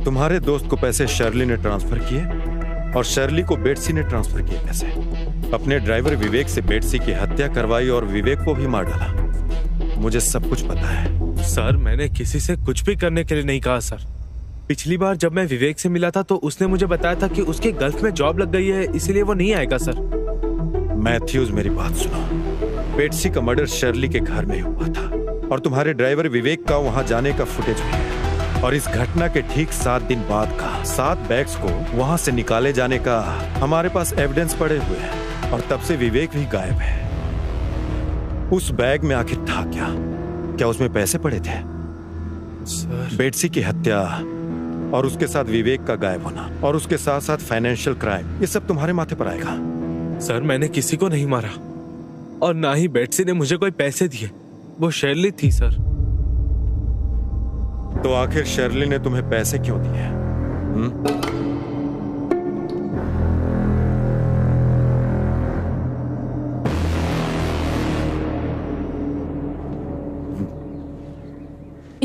Speaker 1: तुम्हारे दोस्त को पैसे शर्ली ने ट्रांसफर किए और शर्ली को बेटसी ने ट्रांसफर किए पैसे। अपने ड्राइवर विवेक से बेटसी की हत्या करवाई और विवेक को भी मार डाला। मुझे सब कुछ पता है।
Speaker 8: सर मैंने किसी से कुछ भी करने के लिए नहीं कहा सर। पिछली बार जब मैं विवेक से मिला था तो उसने मुझे बताया था कि उसके गल्फ में जॉब लग गई है, इसीलिए वो नहीं आएगा सर।
Speaker 1: मैथ्यूज, मेरी बात सुनो। बेट्सी का मर्डर शर्ली के घर में हुआ था और तुम्हारे ड्राइवर विवेक का वहां जाने का फुटेज भी है। और इस घटना के ठीक 7 दिन बाद का 7 बैग्स को वहां से निकाले जाने का हमारे पास एविडेंस पड़े हुए हैं। और तब से विवेक भी गायब है। उस बैग में आखिर था क्या? क्या उसमें पैसे पड़े थे?
Speaker 8: सर,
Speaker 1: बेट्सी की हत्या और उसके साथ विवेक का गायब होना और उसके साथ साथ फाइनेंशियल क्राइम, ये सब तुम्हारे माथे पर आएगा।
Speaker 8: सर मैंने किसी को नहीं मारा और ना ही बेट्सी ने मुझे कोई पैसे दिए। वो शर्ली थी सर।
Speaker 1: तो आखिर शर्ली ने तुम्हें पैसे क्यों दिए?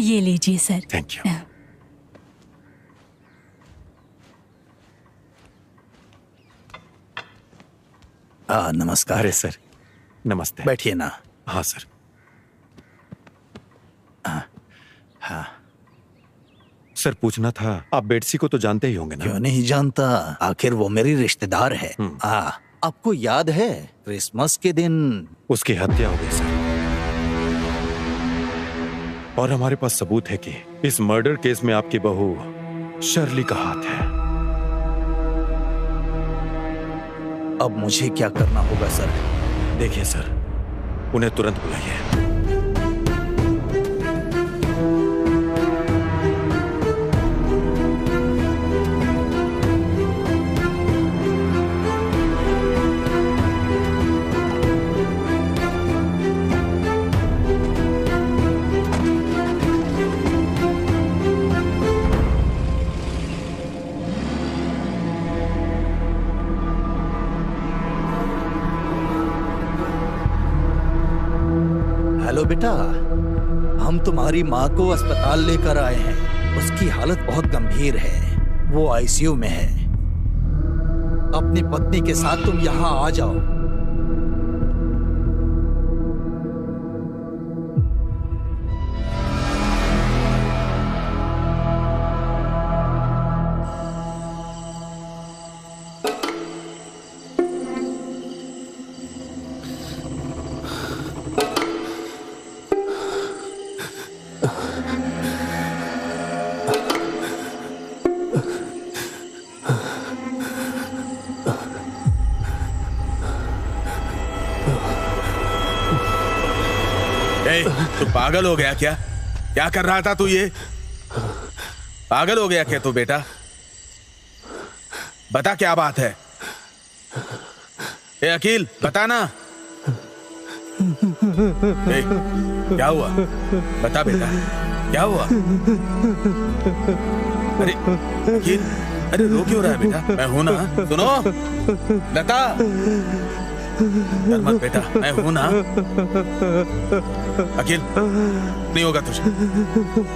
Speaker 12: ये लीजिए सर।
Speaker 1: Thank you.
Speaker 10: नमस्कार।
Speaker 1: अरे सर, नमस्ते।
Speaker 10: बैठिए ना।
Speaker 1: हाँ सर।
Speaker 10: हाँ
Speaker 1: सर, पूछना था, आप बेट्सी को तो जानते ही होंगे ना?
Speaker 10: क्यों नहीं जानता, आखिर वो मेरी रिश्तेदार है। आपको याद है क्रिसमस के दिन
Speaker 1: उसकी हत्या हो गई सर। और हमारे पास सबूत है कि इस मर्डर केस में आपकी बहू शर्ली का हाथ है।
Speaker 10: अब मुझे क्या करना होगा सर?
Speaker 1: देखिए सर, उन्हें तुरंत बुलाइए।
Speaker 10: हेलो बेटा, हम तुम्हारी माँ को अस्पताल लेकर आए हैं। उसकी हालत बहुत गंभीर है, वो आईसीयू में है। अपनी पत्नी के साथ तुम यहाँ आ जाओ।
Speaker 3: तू पागल हो गया क्या? क्या कर रहा था तू? ये पागल हो गया क्या तू बेटा? बता क्या बात है? ए अकील, बता ना। ए, क्या हुआ? बता बेटा, क्या हुआ? अरे अकील, अरे रो क्यों रहा है बेटा? मैं हूं ना, सुनो। बता। डर मत बेटा, मैं हूं ना। अकील, नहीं होगा तुझे,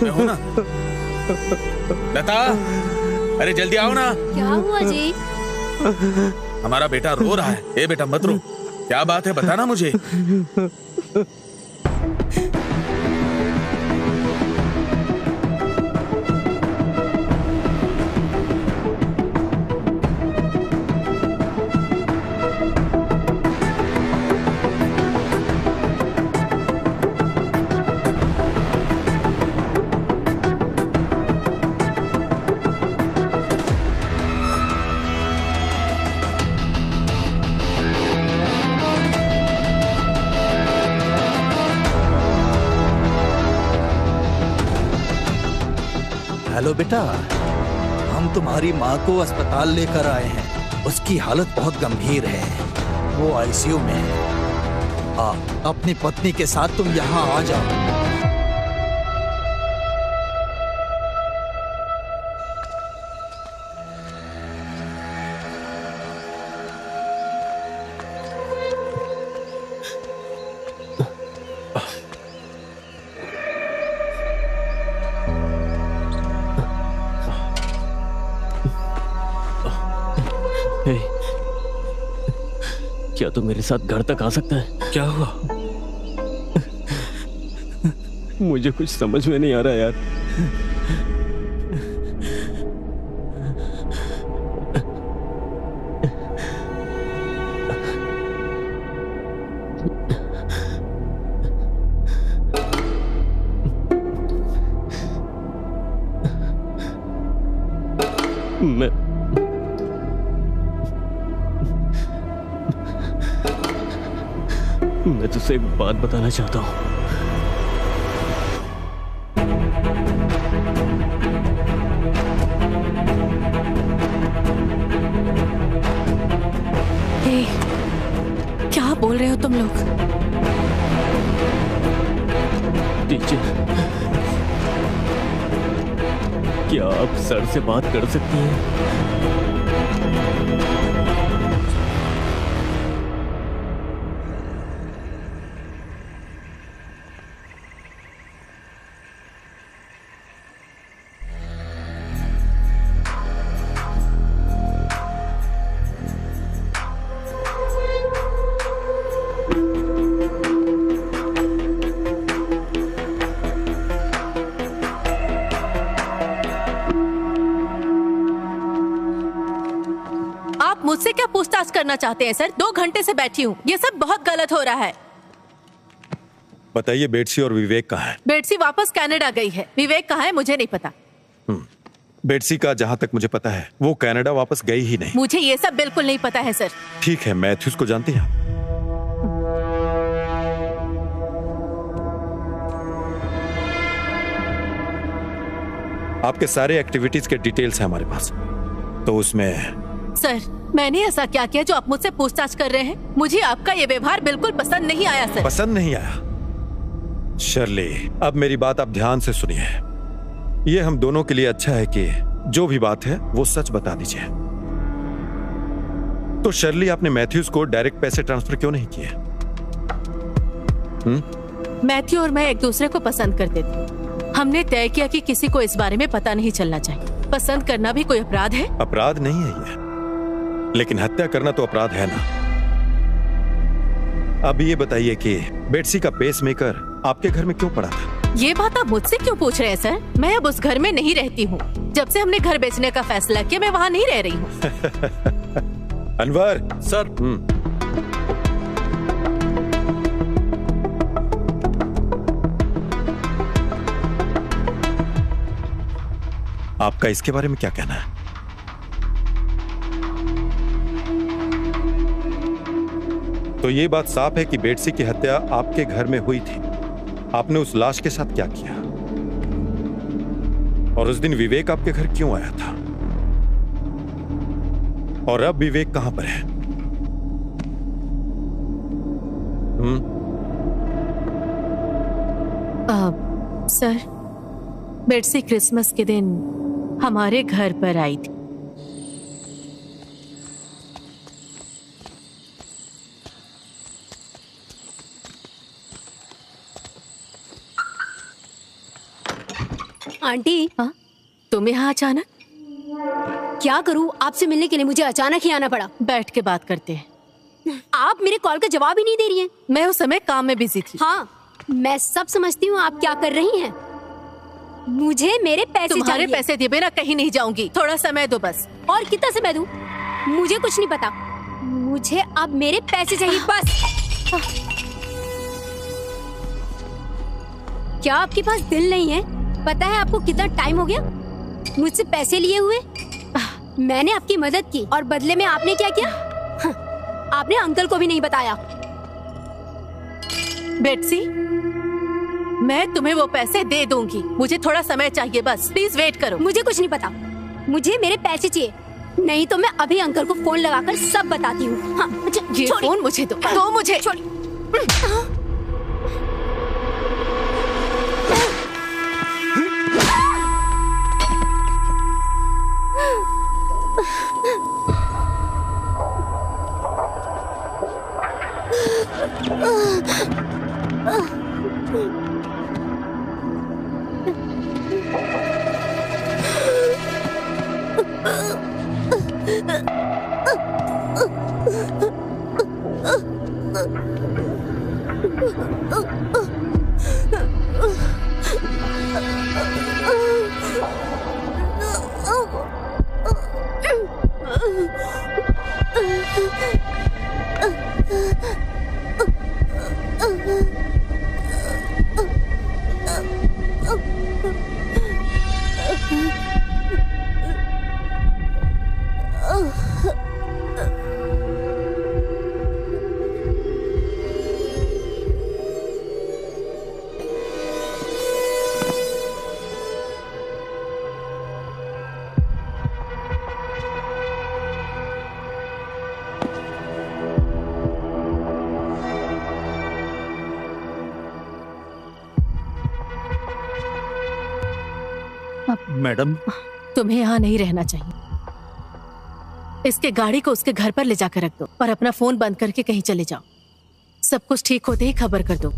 Speaker 3: मैं हूं ना। लता, अरे जल्दी आओ ना।
Speaker 6: क्या हुआ जी?
Speaker 3: हमारा बेटा रो रहा है। ए बेटा मत रो, क्या बात है बता ना मुझे।
Speaker 10: हेलो बेटा, हम तुम्हारी माँ को अस्पताल लेकर आए हैं। उसकी हालत बहुत गंभीर है, वो आईसीयू में है। अपनी पत्नी के साथ तुम यहाँ आ जाओ।
Speaker 7: क्या तू मेरे साथ घर तक आ सकता है?
Speaker 8: क्या हुआ?
Speaker 7: मुझे कुछ समझ में नहीं आ रहा यार। मैं तुझसे एक बात बताना चाहता हूँ।
Speaker 4: क्या बोल रहे हो तुम लोग?
Speaker 7: टीचर, क्या आप सर से बात कर सकती हैं?
Speaker 4: मुझसे क्या पूछताछ करना चाहते हैं सर? 2 घंटे से बैठी हूँ, ये सब बहुत गलत हो रहा है।
Speaker 1: बताइए, बेटसी और विवेक कहाँ है?
Speaker 4: बेटसी वापस कनाडा गई है, विवेक कहाँ है मुझे नहीं पता।
Speaker 1: बेटसी का जहाँ तक मुझे पता है वो कनाडा वापस गई ही नहीं।
Speaker 4: मुझे ये सब बिल्कुल नहीं पता है सर।
Speaker 1: ठीक है, मैथ्यूज को जानती हैं? आपके सारे एक्टिविटीज के डिटेल्स हैं हमारे पास, तो उसमें
Speaker 4: सर मैंने ऐसा क्या किया जो आप मुझसे पूछताछ कर रहे हैं? मुझे आपका ये व्यवहार बिल्कुल पसंद नहीं आया सर।
Speaker 1: पसंद नहीं आया? शर्ली, अब मेरी बात आप ध्यान से सुनिए। ये हम दोनों के लिए अच्छा है कि जो भी बात है वो सच बता दीजिए। तो शर्ली, आपने मैथ्यूज को डायरेक्ट पैसे ट्रांसफर क्यों नहीं किए?
Speaker 4: मैथ्यू और मैं एक दूसरे को पसंद करते थे। हमने तय किया कि किसी को इस बारे में पता नहीं चलना चाहिए। पसंद करना भी कोई अपराध है?
Speaker 1: अपराध नहीं है ये, लेकिन हत्या करना तो अपराध है ना। अब ये बताइए कि बेटसी का पेसमेकर आपके घर में क्यों पड़ा था?
Speaker 4: ये बात आप मुझसे क्यों पूछ रहे हैं सर? मैं अब उस घर में नहीं रहती हूँ। जब से हमने घर बेचने का फैसला किया मैं वहाँ नहीं रह रही हूँ।
Speaker 1: अनवर
Speaker 2: सर।
Speaker 1: आपका इसके बारे में क्या कहना है? तो ये बात साफ है कि बेटसी की हत्या आपके घर में हुई थी। आपने उस लाश के साथ क्या किया? और उस दिन विवेक आपके घर क्यों आया था? और अब विवेक कहां पर है?
Speaker 4: सर, बेटसी क्रिसमस के दिन हमारे घर पर आई थी।
Speaker 12: आंटी,
Speaker 4: तुम यहाँ अचानक?
Speaker 12: क्या करूँ, आपसे मिलने के लिए मुझे अचानक ही आना पड़ा।
Speaker 4: बैठ के बात करते हैं।
Speaker 12: आप मेरे कॉल का जवाब ही नहीं दे रही हैं।
Speaker 4: मैं उस समय काम में बिजी थी।
Speaker 12: हाँ, मैं सब समझती हूँ आप क्या कर रही हैं। मुझे मेरे पैसे
Speaker 4: तुम्हारे
Speaker 12: चाहिए।
Speaker 4: पैसे दिए बिना कहीं नहीं जाऊंगी। थोड़ा समय दो बस।
Speaker 12: और कितना समय दूं? मुझे कुछ नहीं पता। मुझे अब मेरे पैसे चाहिए बस। क्या आपके पास दिल नहीं है? पता है आपको कितना टाइम हो गया मुझसे पैसे लिए हुए? मैंने आपकी मदद की और बदले में आपने क्या किया? आपने अंकल को भी नहीं बताया।
Speaker 4: बेटसी, मैं तुम्हें वो पैसे दे दूंगी। मुझे थोड़ा समय चाहिए बस। प्लीज वेट करो।
Speaker 12: मुझे कुछ नहीं पता। मुझे मेरे पैसे चाहिए, नहीं तो मैं अभी अंकल को फोन लगाकर सब बताती हूँ। हाँ,
Speaker 4: ये फोन मुझे दो मुझे।
Speaker 10: मैडम,
Speaker 4: तुम्हें यहाँ नहीं रहना चाहिए। इसके गाड़ी को उसके घर पर ले जाकर रख दो और अपना फोन बंद करके कहीं चले जाओ। सब कुछ ठीक होते ही खबर कर दो।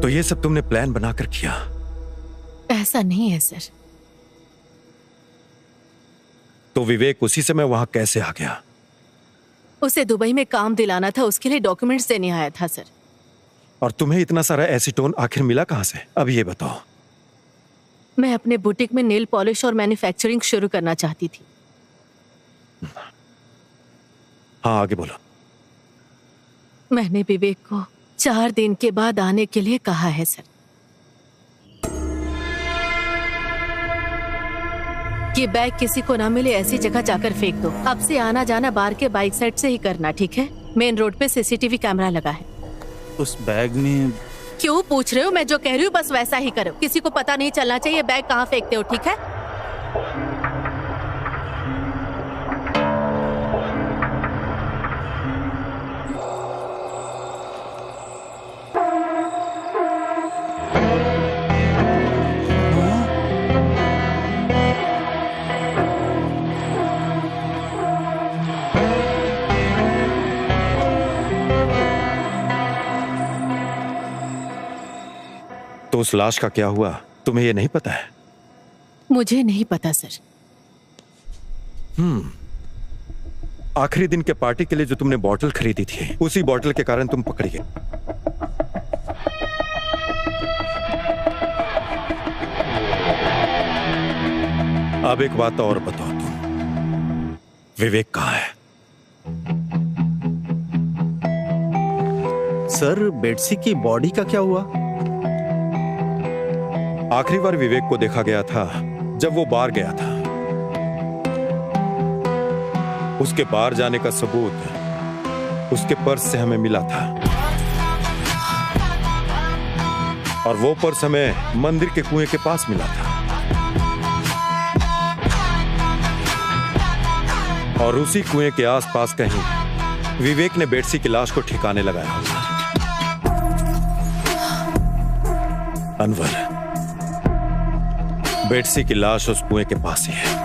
Speaker 1: तो ये सब तुमने प्लान बनाकर किया?
Speaker 4: ऐसा नहीं है सर।
Speaker 1: तो विवेक उसी समय वहां कैसे आ गया?
Speaker 4: उसे दुबई में काम दिलाना था, उसके लिए डॉक्यूमेंट्स देने आया था सर।
Speaker 1: और तुम्हें इतना सारा एसीटोन आखिर मिला कहां से? अब ये बताओ।
Speaker 4: मैं अपने बुटीक में नेल पॉलिश और मैन्युफैक्चरिंग शुरू करना चाहती थी।
Speaker 1: हाँ, आगे बोलो।
Speaker 4: मैंने विवेक को 4 दिन के बाद आने के लिए कहा है सर। ये बैग किसी को ना मिले ऐसी जगह जाकर फेंक दो। अब से आना जाना बार के बाइक साइड से ही करना, ठीक है? मेन रोड पे सीसीटीवी कैमरा लगा है।
Speaker 2: उस बैग में
Speaker 4: क्यों पूछ रहे हो? मैं जो कह रही हूँ बस वैसा ही करो। किसी को पता नहीं चलना चाहिए बैग कहाँ फेंकते हो, ठीक है?
Speaker 1: तो उस लाश का क्या हुआ, तुम्हें ये नहीं पता है?
Speaker 4: मुझे नहीं पता सर।
Speaker 1: आखिरी दिन के पार्टी के लिए जो तुमने बॉटल खरीदी थी, उसी बॉटल के कारण तुम पकड़ी गई। अब एक बात और बताओ, तुम विवेक कहाँ है?
Speaker 2: सर, बेटसी की बॉडी का क्या हुआ?
Speaker 1: आखिरी बार विवेक को देखा गया था जब वो बार गया था। उसके बार जाने का सबूत उसके पर्स से हमें मिला था, और वो पर्स हमें मंदिर के कुएं के पास मिला था। और उसी कुएं के आसपास कहीं विवेक ने बेटसी की लाश को ठिकाने लगाया होगा। अनवर, बेटसी की लाश उस कुएं के पास ही है।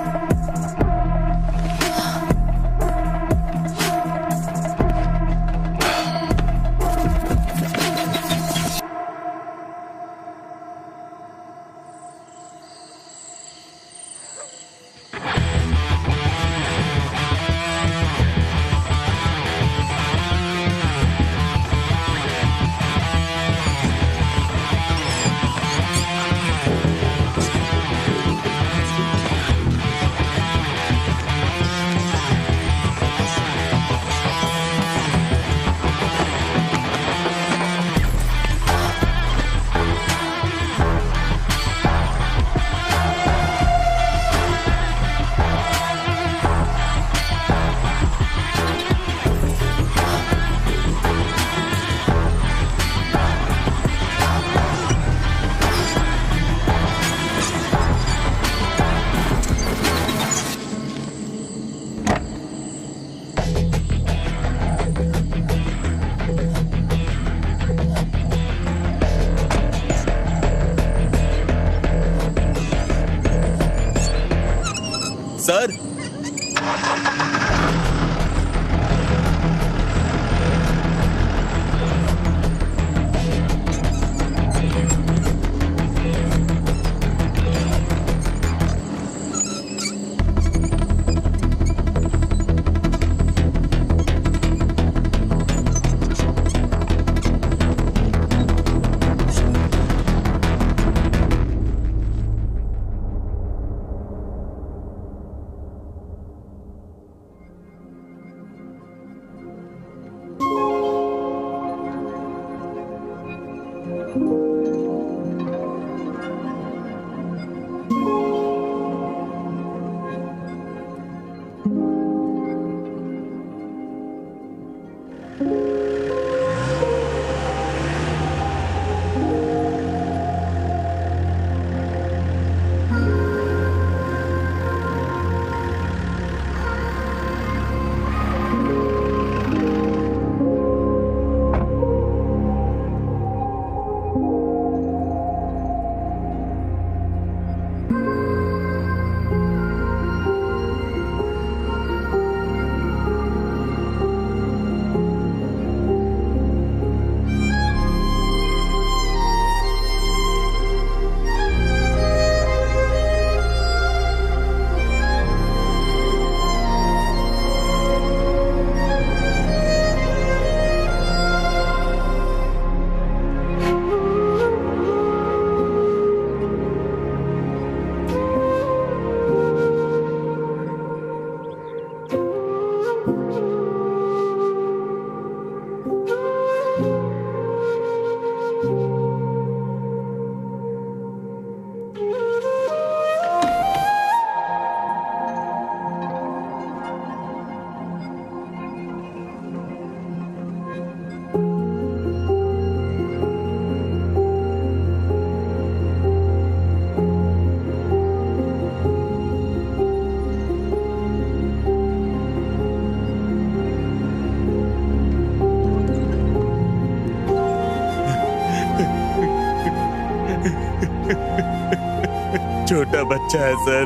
Speaker 3: छोटा बच्चा है सर,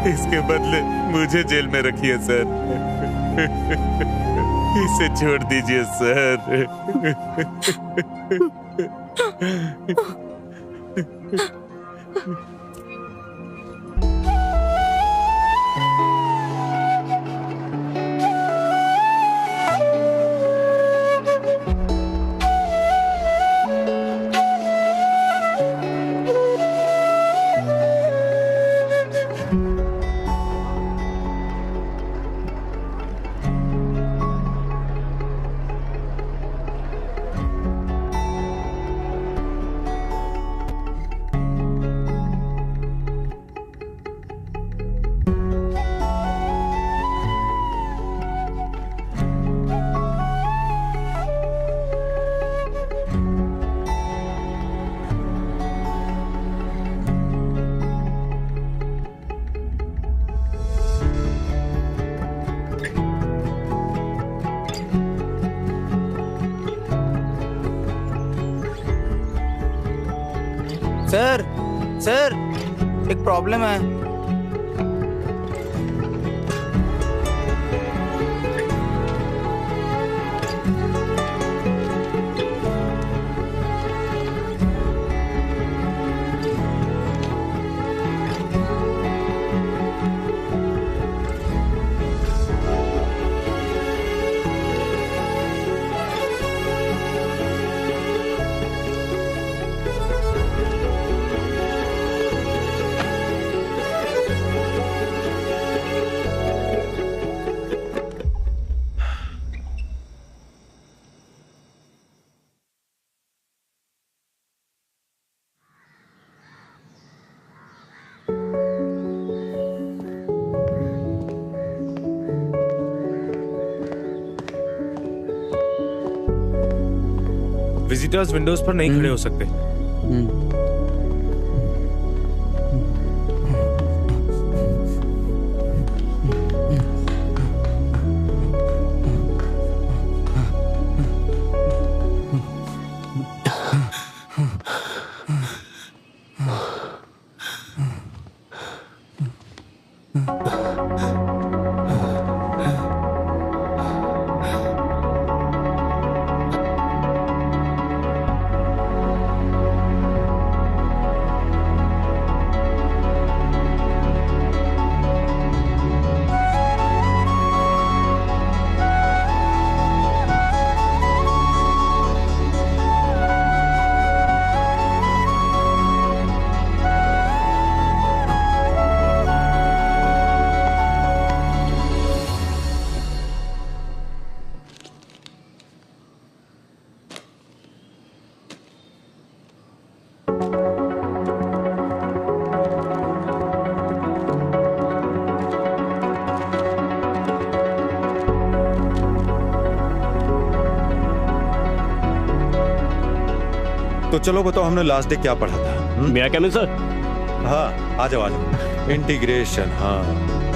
Speaker 3: इसके बदले मुझे जेल में रखिए सर, इसे छोड़ दीजिए सर।
Speaker 11: सर सर एक प्रॉब्लम है।
Speaker 8: विजिटर्स विंडोज पर नहीं खड़े हो सकते।
Speaker 1: तो चलो बताओ हमने लास्ट डे क्या पढ़ा था?
Speaker 7: मैं क्या मिल सर?
Speaker 1: हाँ आ जाओ आ जाओ। इंटीग्रेशन, हाँ